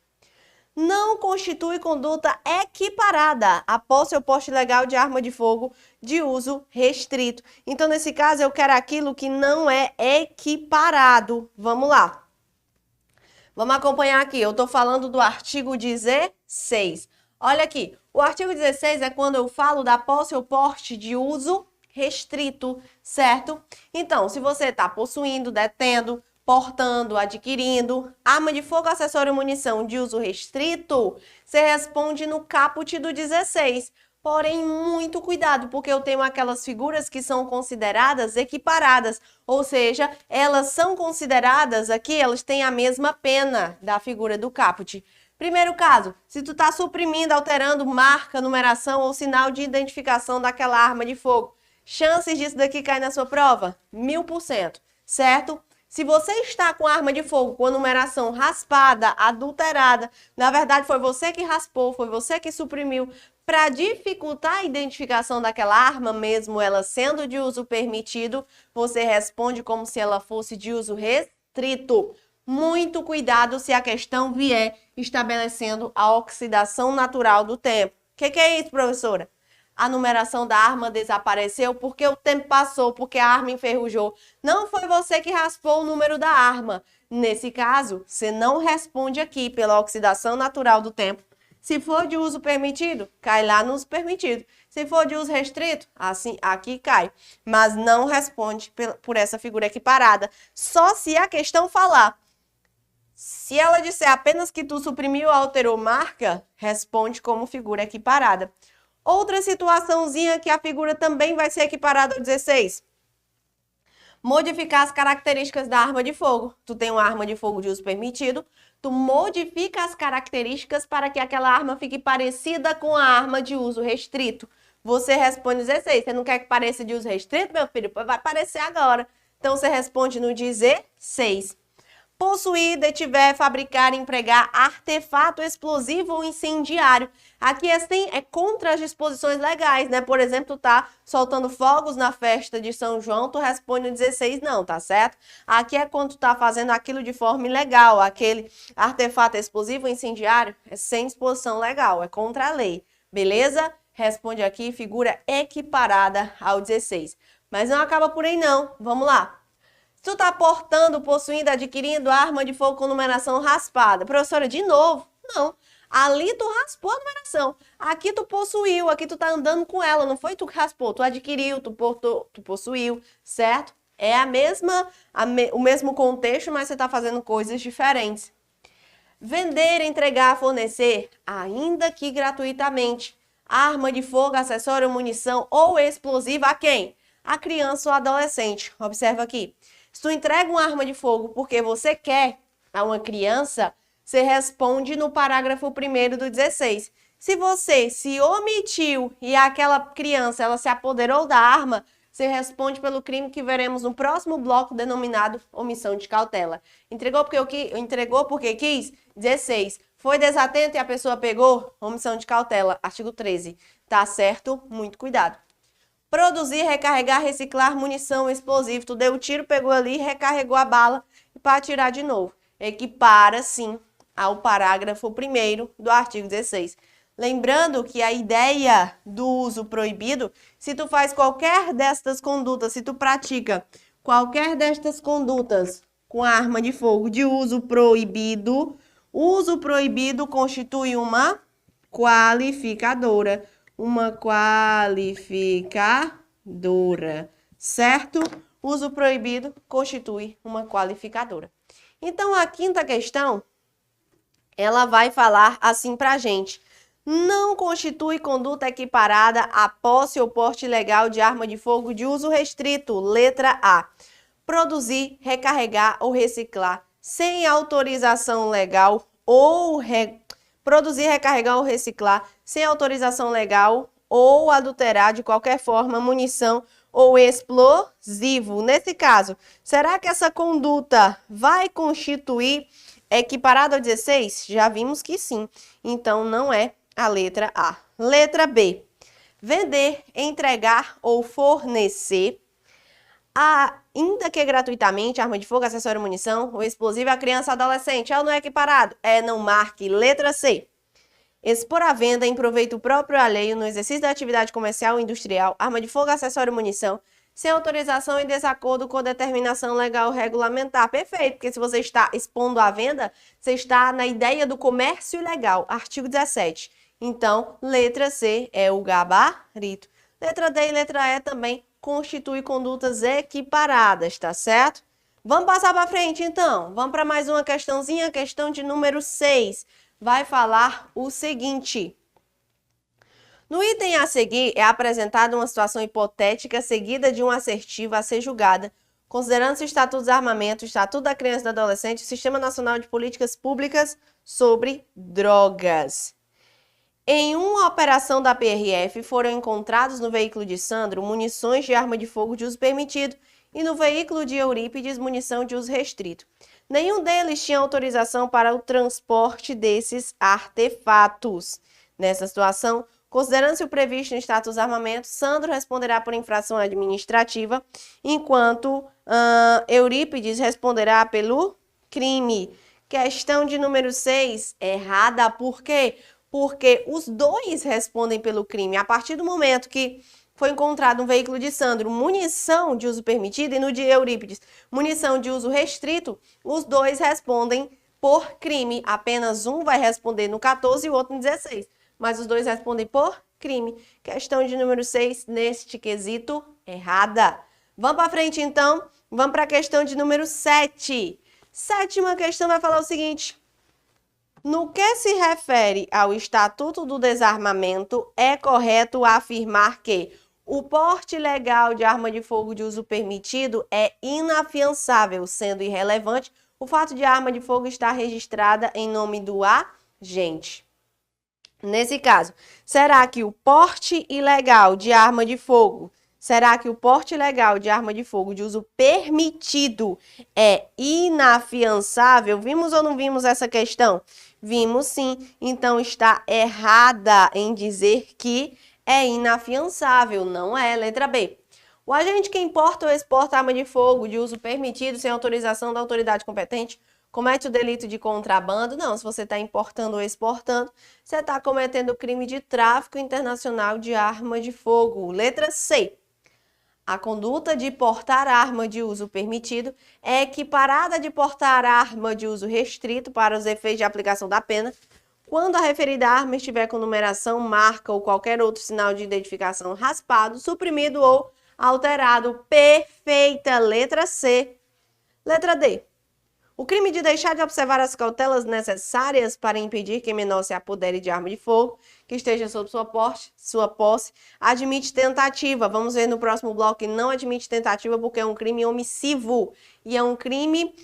Não constitui conduta equiparada a posse ou porte ilegal de arma de fogo de uso restrito. Então, nesse caso, eu quero aquilo que não é equiparado. Vamos lá. Vamos acompanhar aqui. Eu estou falando do artigo 16. Olha aqui. O artigo 16 é quando eu falo da posse ou porte de uso restrito, certo? Então, se você está possuindo, detendo, portando, adquirindo arma de fogo, acessório ou munição de uso restrito, você responde no caput do 16. Porém, muito cuidado, porque eu tenho aquelas figuras que são consideradas equiparadas, ou seja, elas são consideradas aqui, elas têm a mesma pena da figura do caput. Primeiro caso, se tu está suprimindo, alterando marca, numeração ou sinal de identificação daquela arma de fogo, chances disso daqui cair na sua prova? 1000%, certo? Se você está com arma de fogo com a numeração raspada, adulterada, na verdade foi você que raspou, foi você que suprimiu, para dificultar a identificação daquela arma, mesmo ela sendo de uso permitido, você responde como se ela fosse de uso restrito. Muito cuidado se a questão vier estabelecendo a oxidação natural do tempo. O que é isso, professora? A numeração da arma desapareceu porque o tempo passou, porque a arma enferrujou. Não foi você que raspou o número da arma. Nesse caso, você não responde aqui pela oxidação natural do tempo. Se for de uso permitido, cai lá no uso permitido. Se for de uso restrito, assim, aqui cai. Mas não responde por essa figura equiparada. Só se a questão falar. Se ela disser apenas que tu suprimiu ou alterou marca, responde como figura equiparada. Outra situaçãozinha que a figura também vai ser equiparada ao 16. Modificar as características da arma de fogo. Tu tem uma arma de fogo de uso permitido, tu modifica as características para que aquela arma fique parecida com a arma de uso restrito. Você responde 16. Você não quer que pareça de uso restrito, meu filho? Vai parecer agora. Então, você responde no 16. Possuir, detiver, fabricar, empregar artefato explosivo ou incendiário. Aqui assim é contra as disposições legais, né? Por exemplo, tu tá soltando fogos na festa de São João, tu responde no 16 não, tá certo? Aqui é quando tu tá fazendo aquilo de forma ilegal, aquele artefato explosivo ou incendiário é sem disposição legal, é contra a lei, beleza? Responde aqui figura equiparada ao 16. Mas não acaba por aí não, vamos lá. Tu tá portando, possuindo, adquirindo arma de fogo com numeração raspada. Professora, de novo? Não. Ali tu raspou a numeração. Aqui tu possuiu, aqui tu tá andando com ela. Não foi tu que raspou, tu adquiriu, tu portou, tu possuiu, certo? É o mesmo contexto, mas você tá fazendo coisas diferentes. Vender, entregar, fornecer, ainda que gratuitamente, arma de fogo, acessório, munição ou explosiva a quem? A criança ou adolescente. Observa aqui. Se tu entrega uma arma de fogo porque você quer a uma criança, você responde no parágrafo 1º do 16. Se você se omitiu e aquela criança ela se apoderou da arma, você responde pelo crime que veremos no próximo bloco denominado omissão de cautela. Entregou porque quis? 16. Foi desatento e a pessoa pegou? Omissão de cautela. Artigo 13. Tá certo? Muito cuidado. Produzir, recarregar, reciclar munição, explosivo. Tu deu o tiro, pegou ali, recarregou a bala para atirar de novo. Equipara, sim, ao parágrafo 1º do artigo 16. Lembrando que a ideia do uso proibido, se tu faz qualquer destas condutas, se tu pratica qualquer destas condutas com arma de fogo de uso proibido constitui uma qualificadora. Uma qualificadora, certo? Uso proibido constitui uma qualificadora. Então, a quinta questão, ela vai falar assim pra gente. Não constitui conduta equiparada a posse ou porte ilegal de arma de fogo de uso restrito. Letra A. Produzir, recarregar ou reciclar sem autorização legal ou produzir, recarregar ou reciclar sem autorização legal ou adulterar de qualquer forma munição ou explosivo. Nesse caso, será que essa conduta vai constituir equiparada ao 16? Já vimos que sim. Então, não é a letra A. Letra B. Vender, entregar ou fornecer, ainda que gratuitamente, arma de fogo, acessório, munição ou explosivo à criança ou adolescente. Ela não é equiparado? É, não marque. Letra C. Expor à venda em proveito próprio ou alheio no exercício da atividade comercial ou industrial, arma de fogo, acessório, munição, sem autorização e desacordo com determinação legal ou regulamentar. Perfeito, porque se você está expondo à venda, você está na ideia do comércio ilegal. Artigo 17. Então, letra C é o gabarito. Letra D e letra E também constitui condutas equiparadas, tá certo? Vamos passar para frente, então. Vamos para mais uma questãozinha, questão de número 6. Vai falar o seguinte. No item a seguir, é apresentada uma situação hipotética seguida de uma assertiva a ser julgada, considerando-se o Estatuto do Desarmamento, o Estatuto da Criança e do Adolescente e o Sistema Nacional de Políticas Públicas sobre Drogas. Em uma operação da PRF, foram encontrados no veículo de Sandro munições de arma de fogo de uso permitido e no veículo de Eurípides munição de uso restrito. Nenhum deles tinha autorização para o transporte desses artefatos. Nessa situação, considerando-se o previsto no Estatuto do Desarmamento, Sandro responderá por infração administrativa, enquanto Eurípides responderá pelo crime. Questão de número 6, errada. Por quê? Porque os dois respondem pelo crime. A partir do momento que foi encontrado um veículo de Sandro munição de uso permitido e no de Eurípides munição de uso restrito, os dois respondem por crime. Apenas um vai responder no 14 e o outro no 16. Mas os dois respondem por crime. Questão de número 6, neste quesito, errada. Vamos para frente, então. Vamos para a questão de número 7. Sétima questão vai falar o seguinte. No que se refere ao Estatuto do Desarmamento, é correto afirmar que o porte legal de arma de fogo de uso permitido é inafiançável, sendo irrelevante o fato de a arma de fogo estar registrada em nome do agente. Nesse caso, será que o porte ilegal de arma de fogo, de uso permitido é inafiançável? Vimos ou não vimos essa questão? Vimos sim, então está errada em dizer que é inafiançável, não é? Letra B. O agente que importa ou exporta arma de fogo de uso permitido sem autorização da autoridade competente comete o delito de contrabando? Não, se você está importando ou exportando, você está cometendo o crime de tráfico internacional de arma de fogo. Letra C. A conduta de portar arma de uso permitido é equiparada de portar arma de uso restrito para os efeitos de aplicação da pena, quando a referida arma estiver com numeração, marca ou qualquer outro sinal de identificação raspado, suprimido ou alterado. Perfeita. Letra C. Letra D. O crime de deixar de observar as cautelas necessárias para impedir que menor se apodere de arma de fogo que esteja sob sua posse admite tentativa. Vamos ver no próximo bloco que não admite tentativa porque é um crime omissivo. E é um crime,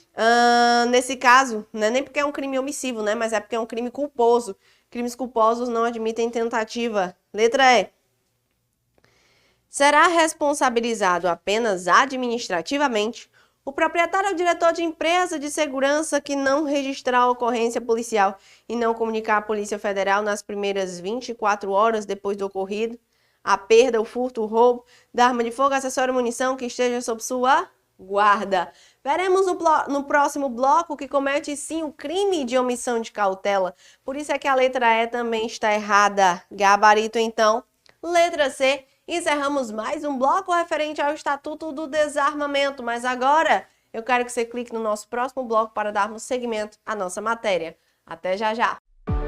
nesse caso, não é nem porque é um crime omissivo, né? Mas é porque é um crime culposo. Crimes culposos não admitem tentativa. Letra E. Será responsabilizado apenas administrativamente o proprietário ou diretor de empresa de segurança que não registrar a ocorrência policial e não comunicar à Polícia Federal nas primeiras 24 horas depois do ocorrido a perda, o furto, o roubo da arma de fogo, acessório ou munição que esteja sob sua guarda. Veremos no próximo bloco que comete sim o crime de omissão de cautela. Por isso é que a letra E também está errada. Gabarito, então. Letra C. Encerramos mais um bloco referente ao Estatuto do Desarmamento, mas agora eu quero que você clique no nosso próximo bloco para darmos seguimento à nossa matéria. Até já já!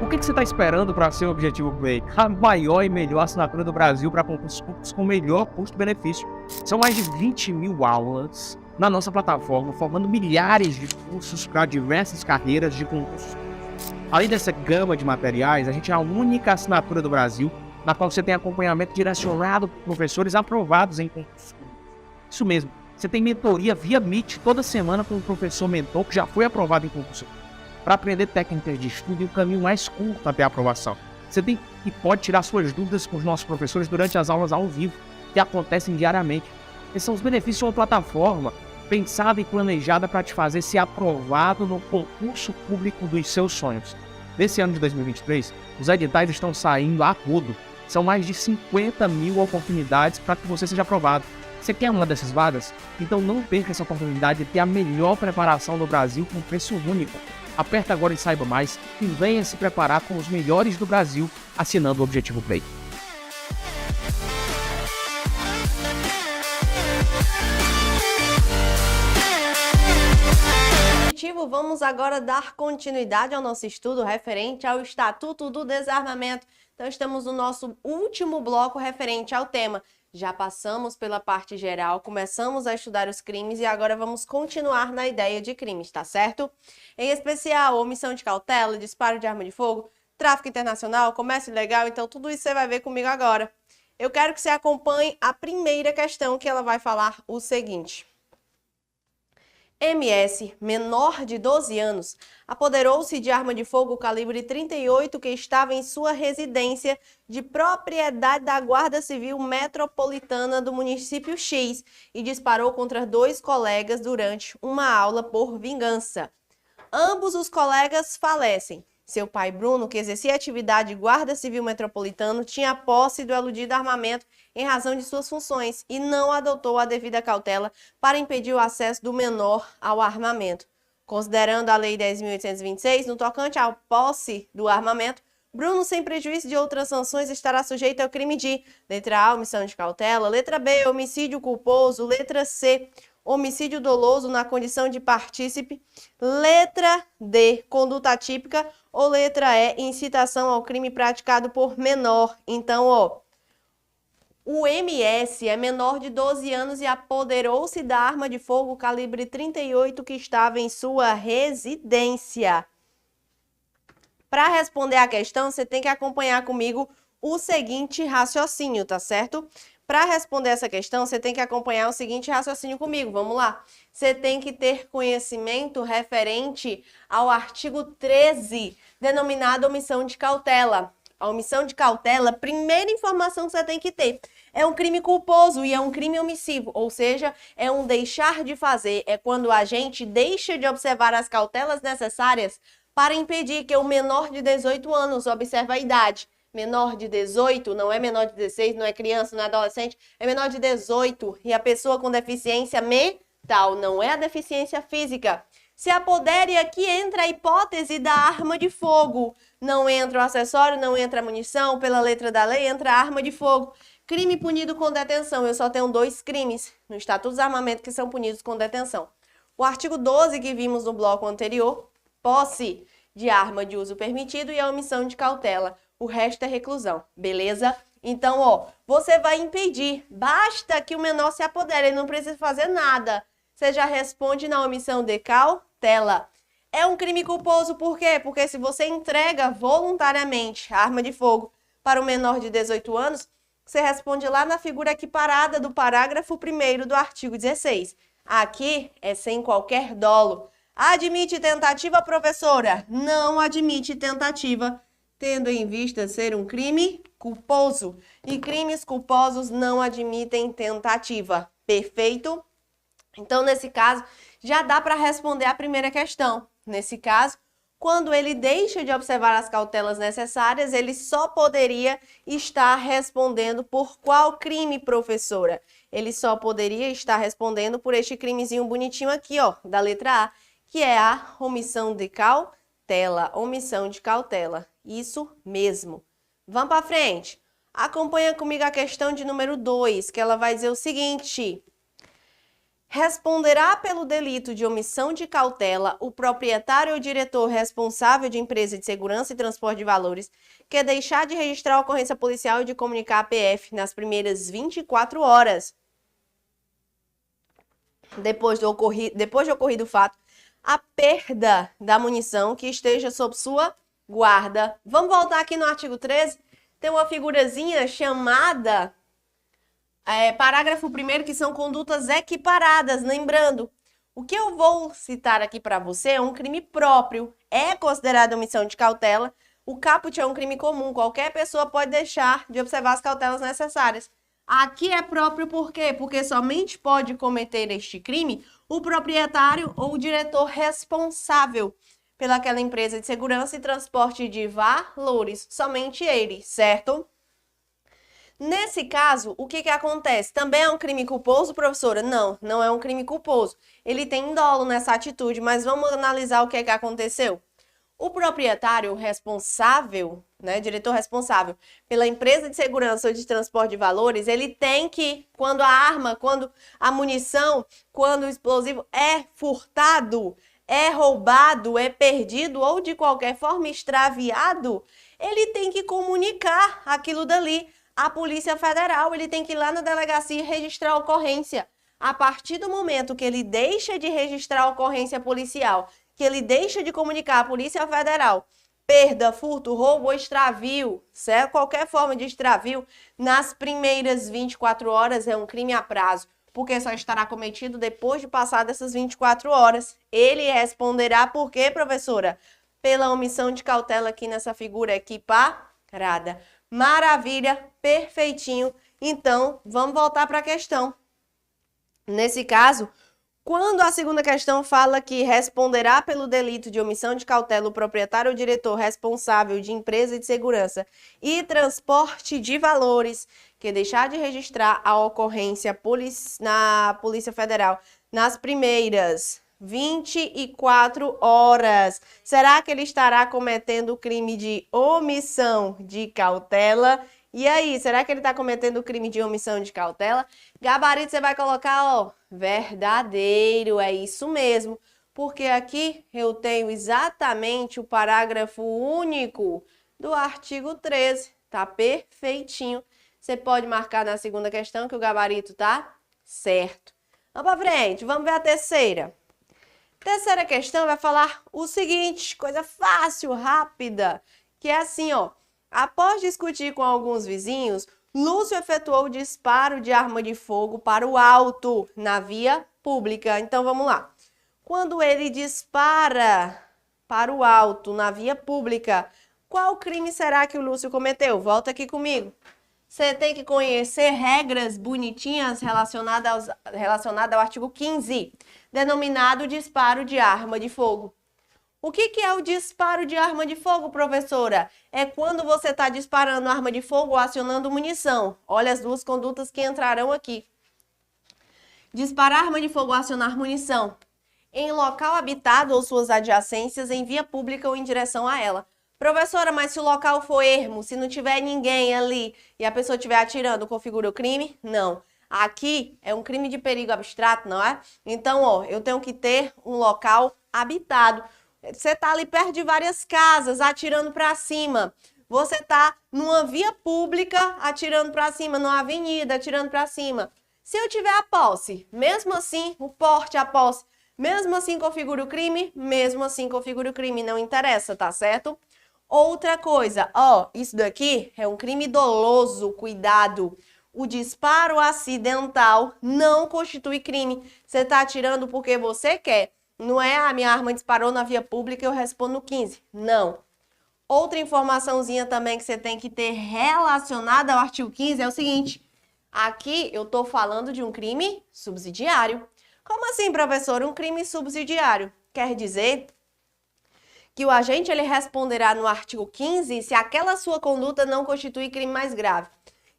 O que você está esperando para ser o objetivo Play? A maior e melhor assinatura do Brasil para concursos públicos com melhor custo-benefício. São mais de 20 mil aulas na nossa plataforma, formando milhares de cursos para diversas carreiras de concursos. Além dessa gama de materiais, a gente é a única assinatura do Brasil na qual você tem acompanhamento direcionado por professores aprovados em concursos. Isso mesmo, você tem mentoria via Meet toda semana com um professor mentor que já foi aprovado em concurso, para aprender técnicas de estudo e o caminho mais curto até a aprovação. Você tem e pode tirar suas dúvidas com os nossos professores durante as aulas ao vivo, que acontecem diariamente. Esses são os benefícios de uma plataforma pensada e planejada para te fazer ser aprovado no concurso público dos seus sonhos. Nesse ano de 2023, os editais estão saindo a rodo. São mais de 50 mil oportunidades para que você seja aprovado. Você quer uma dessas vagas? Então não perca essa oportunidade de ter a melhor preparação do Brasil com preço único. Aperta agora e saiba mais e venha se preparar com os melhores do Brasil assinando o Objetivo Play. Vamos agora dar continuidade ao nosso estudo referente ao Estatuto do Desarmamento. Então, estamos no nosso último bloco referente ao tema. Já passamos pela parte geral, começamos a estudar os crimes e agora vamos continuar na ideia de crimes, tá certo? Em especial, omissão de cautela, disparo de arma de fogo, tráfico internacional, comércio ilegal, então tudo isso você vai ver comigo agora. Eu quero que você acompanhe a primeira questão que ela vai falar o seguinte. MS, menor de 12 anos, apoderou-se de arma de fogo calibre 38 que estava em sua residência de propriedade da Guarda Civil Metropolitana do município X e disparou contra 2 colegas durante uma aula por vingança. Ambos os colegas falecem. Seu pai, Bruno, que exercia atividade de guarda civil metropolitano, tinha posse do eludido armamento em razão de suas funções e não adotou a devida cautela para impedir o acesso do menor ao armamento. Considerando a Lei 10.826, no tocante à posse do armamento, Bruno, sem prejuízo de outras sanções, estará sujeito ao crime de letra A, omissão de cautela, letra B, homicídio culposo, letra C, homicídio doloso na condição de partícipe, letra D, conduta atípica, ou letra E, incitação ao crime praticado por menor. Então, o MS é menor de 12 anos e apoderou-se da arma de fogo calibre 38 que estava em sua residência. Para responder a questão, você tem que acompanhar comigo o seguinte raciocínio, tá certo? Para responder essa questão, você tem que acompanhar o seguinte raciocínio comigo. Vamos lá. Você tem que ter conhecimento referente ao artigo 13, denominado omissão de cautela. A omissão de cautela, primeira informação que você tem que ter, é um crime culposo e é um crime omissivo, ou seja, é um deixar de fazer, é quando o agente deixa de observar as cautelas necessárias para impedir que o menor de 18 anos observe a idade. Menor de 18, não é menor de 16, não é criança, não é adolescente, é menor de 18 e a pessoa com deficiência mental, não é a deficiência física. Se apodere, aqui entra a hipótese da arma de fogo. Não entra o acessório, não entra a munição, pela letra da lei entra a arma de fogo. Crime punido com detenção. Eu só tenho 2 crimes no Estatuto do Armamento que são punidos com detenção. O artigo 12 que vimos no bloco anterior, posse de arma de uso permitido e a omissão de cautela. O resto é reclusão, beleza? Então, você vai impedir. Basta que o menor se apodere, ele não precisa fazer nada. Você já responde na omissão de cautela. É um crime culposo, por quê? Porque se você entrega voluntariamente a arma de fogo para o menor de 18 anos, você responde lá na figura equiparada do parágrafo 1º do artigo 16. Aqui é sem qualquer dolo. Admite tentativa, professora? Não admite tentativa, tendo em vista ser um crime culposo. E crimes culposos não admitem tentativa. Perfeito? Então, nesse caso, já dá para responder a primeira questão. Nesse caso, quando ele deixa de observar as cautelas necessárias, ele só poderia estar respondendo por qual crime, professora? Ele só poderia estar respondendo por este crimezinho bonitinho aqui, da letra A, que é a omissão de cautela. Omissão de cautela. Isso mesmo. Vamos para frente. Acompanha comigo a questão de número 2, que ela vai dizer o seguinte: responderá pelo delito de omissão de cautela o proprietário ou diretor responsável de empresa de segurança e transporte de valores que deixar de registrar a ocorrência policial e de comunicar a PF nas primeiras 24 horas depois de ocorrido o fato, a perda da munição que esteja sob sua guarda. Vamos voltar aqui no artigo 13. Tem uma figurazinha chamada parágrafo 1º, que são condutas equiparadas. Lembrando, o que eu vou citar aqui para você é um crime próprio. É considerado omissão de cautela. O caput é um crime comum. Qualquer pessoa pode deixar de observar as cautelas necessárias. Aqui é próprio por quê? Porque somente pode cometer este crime o proprietário ou o diretor responsável pelaquela empresa de segurança e transporte de valores. Somente ele, certo? Nesse caso, o que acontece? Também é um crime culposo, professora? Não, não é um crime culposo. Ele tem dolo nessa atitude, mas vamos analisar o que aconteceu. O proprietário responsável, diretor responsável pela empresa de segurança ou de transporte de valores, ele tem que, quando a arma, quando a munição, quando o explosivo é furtado, é roubado, é perdido ou de qualquer forma extraviado, ele tem que comunicar aquilo dali à Polícia Federal, ele tem que ir lá na delegacia e registrar a ocorrência. A partir do momento que ele deixa de registrar a ocorrência policial, que ele deixa de comunicar à Polícia Federal, perda, furto, roubo ou extravio, certo? Qualquer forma de extravio, nas primeiras 24 horas é um crime a prazo, porque só estará cometido depois de passar dessas 24 horas. Ele responderá por quê, professora? Pela omissão de cautela aqui nessa figura equiparada. Maravilha, perfeitinho. Então, vamos voltar para a questão. Nesse caso, quando a segunda questão fala que responderá pelo delito de omissão de cautela o proprietário ou diretor responsável de empresa de segurança e transporte de valores que deixar de registrar a ocorrência na Polícia Federal nas primeiras 24 horas, será que ele estará cometendo o crime de omissão de cautela? E aí, será que ele está cometendo o crime de omissão de cautela? Gabarito você vai colocar, ó, verdadeiro, é isso mesmo. Porque aqui eu tenho exatamente o parágrafo único do artigo 13. Tá perfeitinho. Você pode marcar na segunda questão que o gabarito tá certo. Vamos para frente, vamos ver a terceira. Terceira questão vai falar o seguinte, coisa fácil, rápida, que é assim, ó. Após discutir com alguns vizinhos, Lúcio efetuou o disparo de arma de fogo para o alto na via pública. Então, vamos lá. Quando ele dispara para o alto na via pública, qual crime será que o Lúcio cometeu? Volta aqui comigo. Você tem que conhecer regras bonitinhas relacionadas ao artigo 15, denominado disparo de arma de fogo. O que é o disparo de arma de fogo, professora? É quando você está disparando arma de fogo ou acionando munição. Olha as duas condutas que entrarão aqui. Disparar arma de fogo ou acionar munição em local habitado ou suas adjacências, em via pública ou em direção a ela. Professora, mas se o local for ermo, se não tiver ninguém ali e a pessoa estiver atirando, configura o crime? Não. Aqui é um crime de perigo abstrato, não é? Então, ó, eu tenho que ter um local habitado. Você tá ali perto de várias casas, atirando para cima. Você tá numa via pública, atirando para cima, numa avenida, atirando para cima. Se eu tiver a posse, mesmo assim, o porte, a posse, mesmo assim configura o crime? Mesmo assim configura o crime, não interessa, tá certo? Outra coisa, ó, isso daqui é um crime doloso, cuidado. O disparo acidental não constitui crime. Você tá atirando porque você quer. Não é a minha arma disparou na via pública e eu respondo no 15. Não. Outra informaçãozinha também que você tem que ter relacionada ao artigo 15 é o seguinte. Aqui eu estou falando de um crime subsidiário. Como assim, professor? Um crime subsidiário quer dizer que o agente ele responderá no artigo 15 se aquela sua conduta não constitui crime mais grave.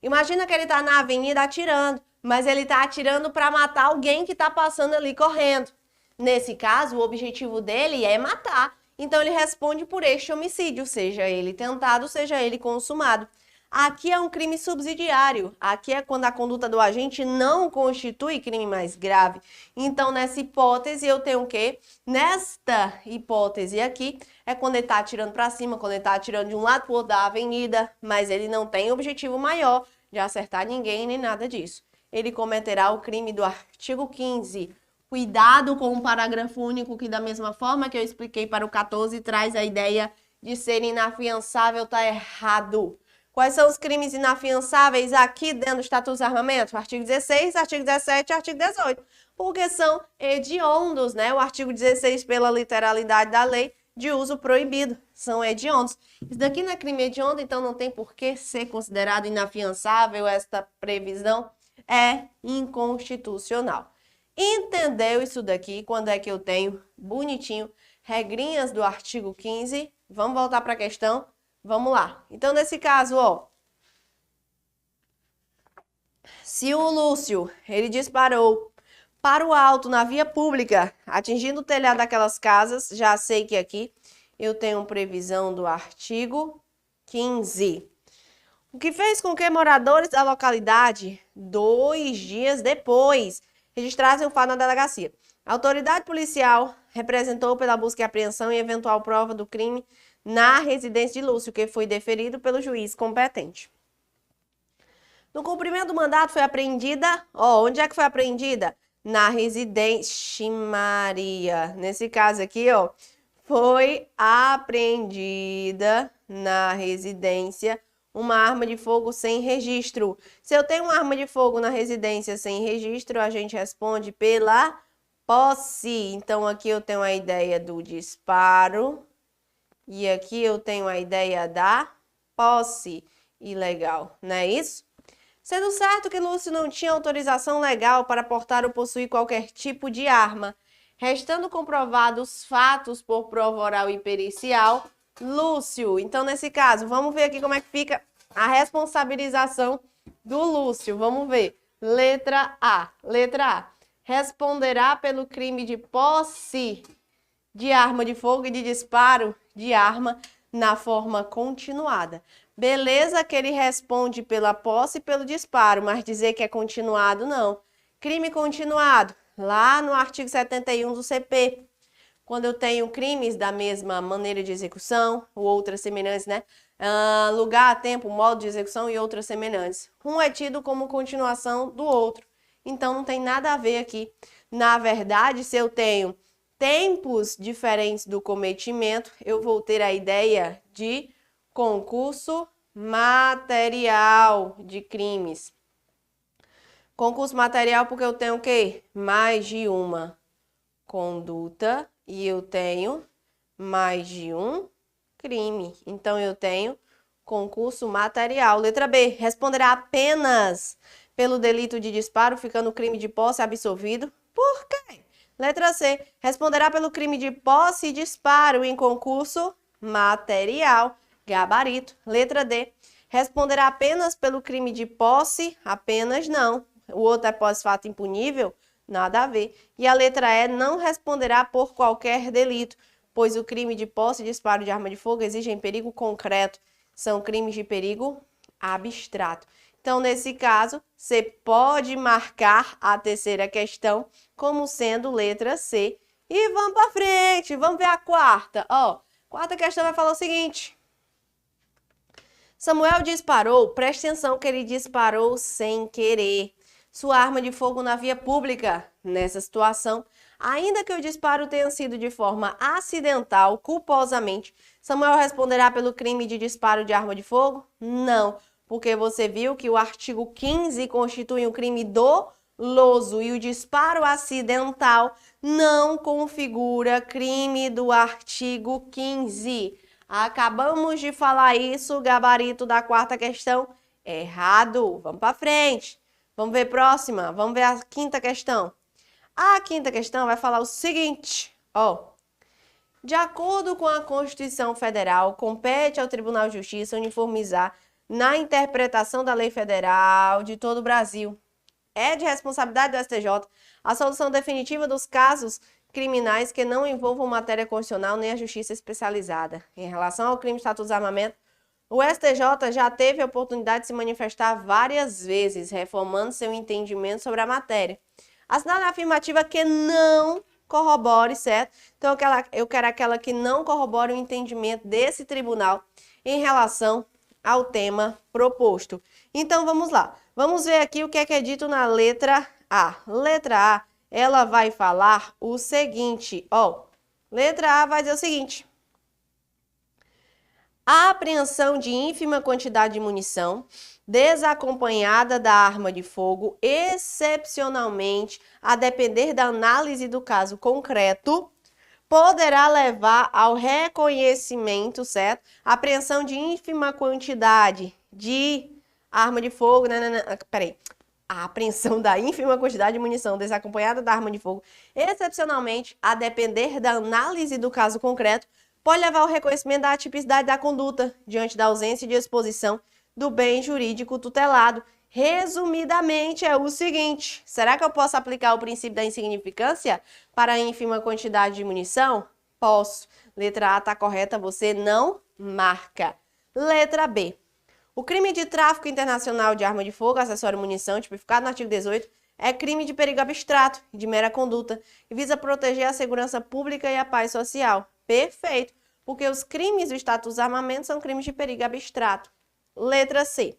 Imagina que ele está na avenida atirando, mas ele está atirando para matar alguém que está passando ali correndo. Nesse caso, o objetivo dele é matar. Então, ele responde por este homicídio, seja ele tentado, seja ele consumado. Aqui é um crime subsidiário. Aqui é quando a conduta do agente não constitui crime mais grave. Então, nessa hipótese, eu tenho o quê? Nesta hipótese aqui, é quando ele está atirando para cima, quando ele está atirando de um lado para o outro da avenida, mas ele não tem objetivo maior de acertar ninguém nem nada disso. Ele cometerá o crime do artigo 15. Cuidado com o parágrafo único que, da mesma forma que eu expliquei para o 14, traz a ideia de ser inafiançável, tá errado. Quais são os crimes inafiançáveis aqui dentro do Estatuto dos Armamentos? Artigo 16, artigo 17 e artigo 18. Porque são hediondos, né? O artigo 16, pela literalidade da lei, de uso proibido. São hediondos. Isso daqui não é crime hediondo, então não tem por que ser considerado inafiançável esta previsão. É inconstitucional. Entendeu isso daqui? Quando é que eu tenho bonitinho regrinhas do artigo 15? Vamos voltar para a questão? Vamos lá. Então, nesse caso, ó, se o Lúcio, ele disparou para o alto na via pública, atingindo o telhado daquelas casas, já sei que aqui eu tenho previsão do artigo 15. O que fez com que moradores da localidade, 2 dias depois, registrassem o fato na delegacia. A autoridade policial representou pela busca e apreensão e eventual prova do crime na residência de Lúcio, que foi deferido pelo juiz competente. No cumprimento do mandato foi apreendida, onde é que foi apreendida? Na residência Maria. Nesse caso aqui, foi apreendida na residência uma arma de fogo sem registro. Se eu tenho uma arma de fogo na residência sem registro, a gente responde pela posse. Então, aqui eu tenho a ideia do disparo e aqui eu tenho a ideia da posse ilegal, não é isso? Sendo certo que Lúcio não tinha autorização legal para portar ou possuir qualquer tipo de arma, restando comprovados os fatos por prova oral e pericial, Lúcio. Então, nesse caso, vamos ver aqui como é que fica a responsabilização do Lúcio. Vamos ver. Letra A. Letra A. Responderá pelo crime de posse de arma de fogo e de disparo de arma na forma continuada. Beleza que ele responde pela posse e pelo disparo, mas dizer que é continuado, não. Crime continuado, lá no artigo 71 do CP. Quando eu tenho crimes da mesma maneira de execução, ou outras semelhantes, né? Lugar, tempo, modo de execução e outras semelhantes. Um é tido como continuação do outro. Então, não tem nada a ver aqui. Na verdade, se eu tenho tempos diferentes do cometimento, eu vou ter a ideia de concurso material de crimes. Concurso material porque eu tenho o quê? Mais de uma conduta e eu tenho mais de um crime. Então, eu tenho concurso material. Letra B. Responderá apenas pelo delito de disparo, ficando o crime de posse absolvido. Por quê? Letra C. Responderá pelo crime de posse e disparo em concurso material. Gabarito. Letra D. Responderá apenas pelo crime de posse? Apenas não. O outro é pós-fato impunível? Nada a ver. E a letra E. Não responderá por qualquer delito, pois o crime de posse e disparo de arma de fogo exigem perigo concreto. São crimes de perigo abstrato. Então, nesse caso, você pode marcar a terceira questão como sendo letra C. E vamos para frente, vamos ver a quarta. Quarta questão vai falar o seguinte. Samuel disparou, preste atenção que ele disparou sem querer sua arma de fogo na via pública. Nessa situação, ainda que o disparo tenha sido de forma acidental, culposamente, Samuel responderá pelo crime de disparo de arma de fogo? Não, porque você viu que o artigo 15 constitui um crime doloso e o disparo acidental não configura crime do artigo 15. Acabamos de falar isso, gabarito da quarta questão, errado. Vamos para frente. Vamos ver a próxima, vamos ver a quinta questão. A quinta questão vai falar o seguinte, de acordo com a Constituição Federal, compete ao Tribunal de Justiça uniformizar na interpretação da lei federal de todo o Brasil. É de responsabilidade do STJ a solução definitiva dos casos criminais que não envolvam matéria constitucional nem a justiça especializada. Em relação ao crime de Estatuto de Desarmamento, o STJ já teve a oportunidade de se manifestar várias vezes, reformando seu entendimento sobre a matéria. Assinale a afirmativa que não corrobore, certo? Então, eu quero aquela que não corrobore o entendimento desse tribunal em relação ao tema proposto. Então, vamos lá. Vamos ver aqui o que é dito na letra A. Letra A, ela vai falar o seguinte, Letra A vai dizer o seguinte. A apreensão de ínfima quantidade de munição, desacompanhada da arma de fogo, excepcionalmente, a depender da análise do caso concreto, poderá levar ao reconhecimento, certo? Apreensão de ínfima quantidade de arma de fogo, A apreensão da ínfima quantidade de munição desacompanhada da arma de fogo, excepcionalmente, a depender da análise do caso concreto, pode levar ao reconhecimento da atipicidade da conduta diante da ausência de exposição do bem jurídico tutelado. Resumidamente, é o seguinte, será que eu posso aplicar o princípio da insignificância para a ínfima quantidade de munição? Posso. Letra A está correta, você não marca. Letra B. O crime de tráfico internacional de arma de fogo, acessório e munição, tipificado no artigo 18, é crime de perigo abstrato, de mera conduta, e visa proteger a segurança pública e a paz social. Perfeito, porque os crimes do Estatuto do Desarmamento são crimes de perigo abstrato. Letra C.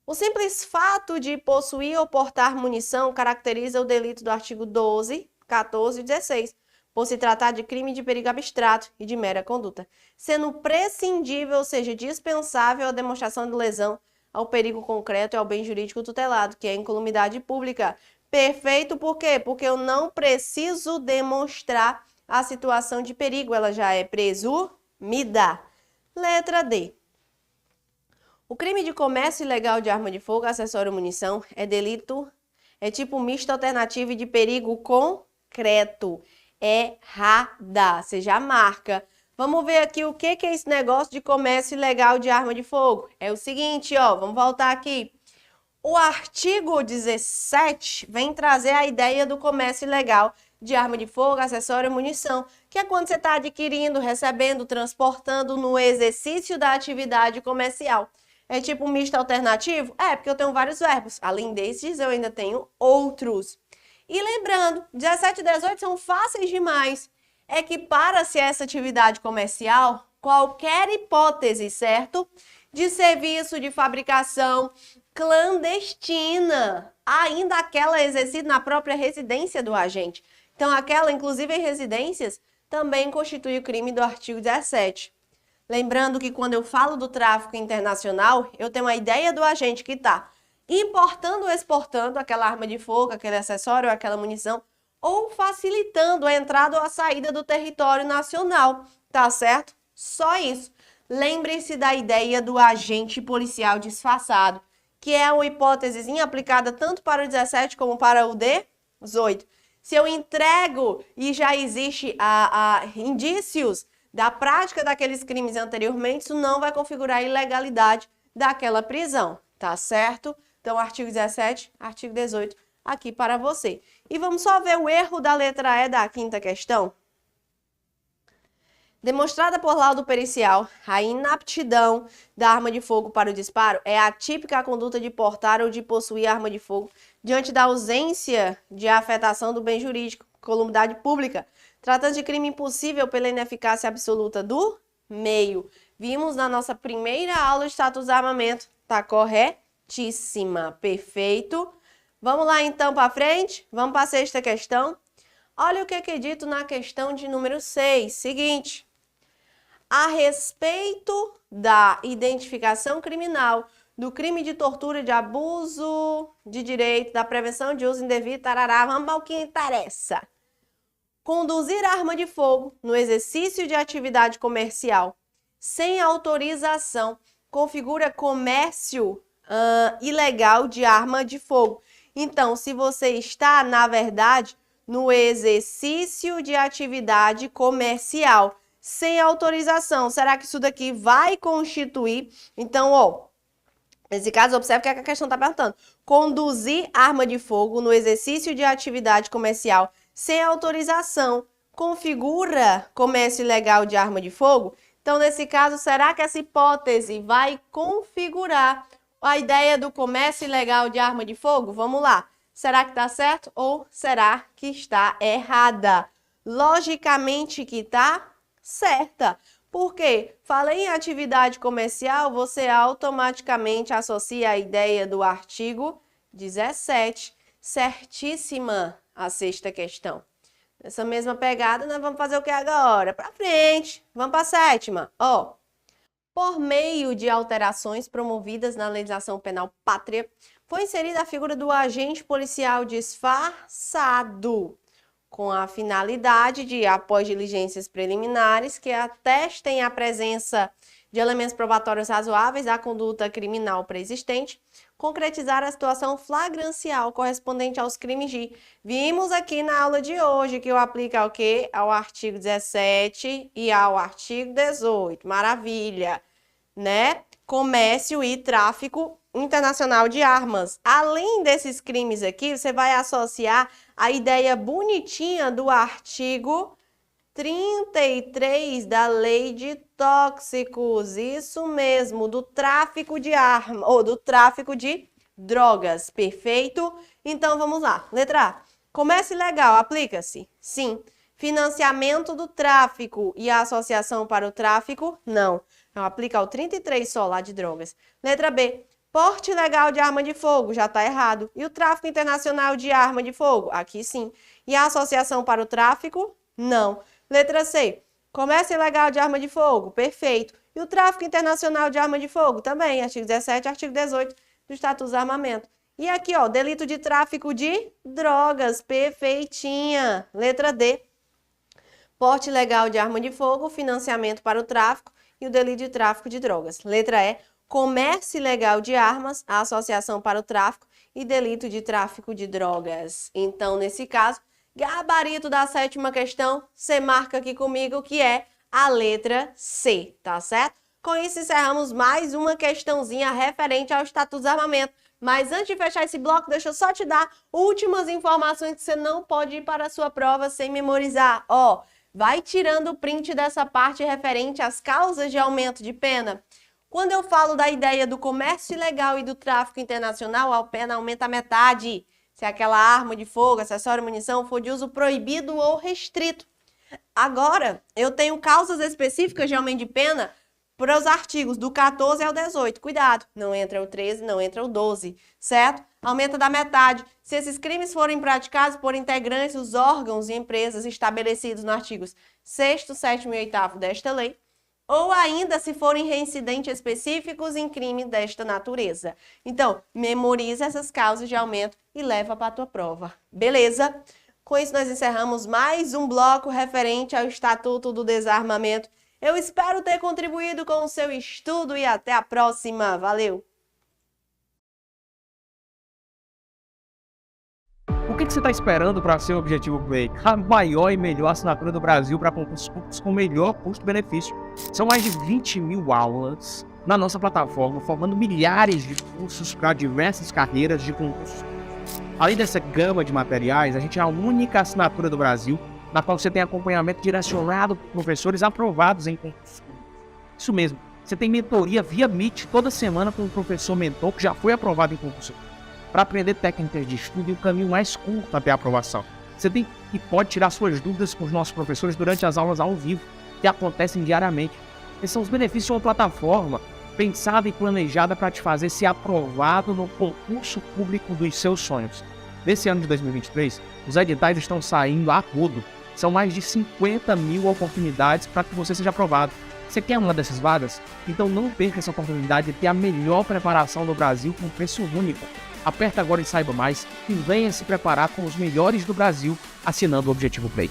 O simples fato de possuir ou portar munição caracteriza o delito do artigo 12, 14 e 16, por se tratar de crime de perigo abstrato e de mera conduta, sendo prescindível, ou seja, dispensável a demonstração de lesão ao perigo concreto e ao bem jurídico tutelado, que é a incolumidade pública. Perfeito, por quê? Porque eu não preciso demonstrar a situação de perigo, ela já é presumida. Letra D. O crime de comércio ilegal de arma de fogo, acessório ou munição é delito, é tipo misto alternativo e de perigo concreto. Errada, você já marca. Vamos ver aqui o que é esse negócio de comércio ilegal de arma de fogo. É o seguinte, ó, vamos voltar aqui. O artigo 17 vem trazer a ideia do comércio ilegal de arma de fogo, acessório ou munição, que é quando você está adquirindo, recebendo, transportando no exercício da atividade comercial. É tipo um misto alternativo? É, porque eu tenho vários verbos. Além desses, eu ainda tenho outros. E lembrando, 17 e 18 são fáceis demais. Equipara-se a essa atividade comercial qualquer hipótese, certo? De serviço de fabricação clandestina, ainda aquela exercida na própria residência do agente. Então, aquela, inclusive em residências, também constitui o crime do artigo 17. Lembrando que quando eu falo do tráfico internacional, eu tenho a ideia do agente que está importando ou exportando aquela arma de fogo, aquele acessório, aquela munição, ou facilitando a entrada ou a saída do território nacional, tá certo? Só isso. Lembre-se da ideia do agente policial disfarçado, que é uma hipótesezinha aplicada tanto para o 17 como para o 18. Se eu entrego e já existe indícios da prática daqueles crimes anteriormente, isso não vai configurar a ilegalidade daquela prisão, tá certo? Então, artigo 17, artigo 18, aqui para você. E vamos só ver o erro da letra E da quinta questão. Demonstrada por laudo pericial, a inaptidão da arma de fogo para o disparo é atípica a conduta de portar ou de possuir arma de fogo diante da ausência de afetação do bem jurídico, incolumidade pública, tratando de crime impossível pela ineficácia absoluta do meio. Vimos na nossa primeira aula de Estatuto do Desarmamento. Tá corretíssima. Perfeito. Vamos lá então para frente? Vamos para a sexta questão. Olha o que é dito na questão de número 6. Seguinte. A respeito da identificação criminal, do crime de tortura, de abuso de direito, da prevenção de uso indevido, tarará, vamos ao que interessa. Conduzir arma de fogo no exercício de atividade comercial sem autorização configura comércio ilegal de arma de fogo. Então, se você está, na verdade, no exercício de atividade comercial sem autorização, será que isso daqui vai constituir? Então, ó, nesse caso, observe o que a questão está perguntando. Conduzir arma de fogo no exercício de atividade comercial sem autorização configura comércio ilegal de arma de fogo? Então, nesse caso, será que essa hipótese vai configurar a ideia do comércio ilegal de arma de fogo? Vamos lá. Será que está certo ou será que está errada? Logicamente que está certa. Por quê? Falei em atividade comercial, você automaticamente associa a ideia do artigo 17. Certíssima a sexta questão. Nessa mesma pegada, nós vamos fazer o que agora? Para frente. Vamos para a sétima. Ó, por meio de alterações promovidas na legislação penal pátria, foi inserida a figura do agente policial disfarçado, com a finalidade de, após diligências preliminares que atestem a presença de elementos probatórios razoáveis da conduta criminal preexistente, concretizar a situação flagrancial correspondente aos crimes de... Vimos aqui na aula de hoje que eu aplico ao quê? Ao artigo 17 e ao artigo 18. Maravilha, né? Comércio e tráfico internacional de armas. Além desses crimes aqui, você vai associar a ideia bonitinha do artigo 33 da Lei de Tóxicos, isso mesmo, do tráfico de armas, ou do tráfico de drogas, perfeito? Então, vamos lá. Letra A. Comércio ilegal, aplica-se? Sim. Financiamento do tráfico e a associação para o tráfico? Não. Então, aplica o 33 só lá de drogas. Letra B. Porte ilegal de arma de fogo, já está errado. E o tráfico internacional de arma de fogo? Aqui sim. E a associação para o tráfico? Não. Letra C. Comércio ilegal de arma de fogo? Perfeito. E o tráfico internacional de arma de fogo? Também. Artigo 17 e artigo 18 do Estatuto do Armamento. E aqui, ó, delito de tráfico de drogas. Perfeitinha. Letra D. Porte ilegal de arma de fogo, financiamento para o tráfico e o delito de tráfico de drogas. Letra E. Comércio ilegal de armas, a associação para o tráfico e delito de tráfico de drogas. Então, nesse caso, gabarito da 7ª questão, você marca aqui comigo que é a letra C, tá certo? Com isso, encerramos mais uma questãozinha referente ao Estatuto do Armamento. Mas antes de fechar esse bloco, deixa eu só te dar últimas informações que você não pode ir para a sua prova sem memorizar. Ó, vai tirando o print dessa parte referente às causas de aumento de pena. Quando eu falo da ideia do comércio ilegal e do tráfico internacional, a pena aumenta a metade. Se aquela arma de fogo, acessório, munição for de uso proibido ou restrito. Agora, eu tenho causas específicas de aumento de pena para os artigos do 14 ao 18. Cuidado, não entra o 13, não entra o 12, certo? Aumenta da metade. Se esses crimes forem praticados por integrantes dos órgãos e empresas estabelecidos nos artigos 6º, 7º e 8º desta lei, ou ainda se forem reincidentes específicos em crime desta natureza. Então, memoriza essas causas de aumento e leva para a tua prova. Beleza? Com isso, nós encerramos mais um bloco referente ao Estatuto do Desarmamento. Eu espero ter contribuído com o seu estudo e até a próxima. Valeu! O que você está esperando para ser o objetivo Play? A maior e melhor assinatura do Brasil para concursos públicos com melhor custo-benefício. São mais de 20 mil aulas na nossa plataforma, formando milhares de cursos para diversas carreiras de concursos. Além dessa gama de materiais, a gente é a única assinatura do Brasil na qual você tem acompanhamento direcionado por professores aprovados em concursos públicos. Isso mesmo, você tem mentoria via Meet toda semana com um professor mentor que já foi aprovado em concurso para aprender técnicas de estudo e o caminho mais curto até a aprovação. Você tem e pode tirar suas dúvidas com os nossos professores durante as aulas ao vivo, que acontecem diariamente. Esses são os benefícios de uma plataforma pensada e planejada para te fazer ser aprovado no concurso público dos seus sonhos. Nesse ano de 2023, os editais estão saindo a rodo. São mais de 50 mil oportunidades para que você seja aprovado. Você quer uma dessas vagas? Então não perca essa oportunidade de ter a melhor preparação do Brasil com preço único. Aperta agora e saiba mais e venha se preparar com os melhores do Brasil assinando o Objetivo Play.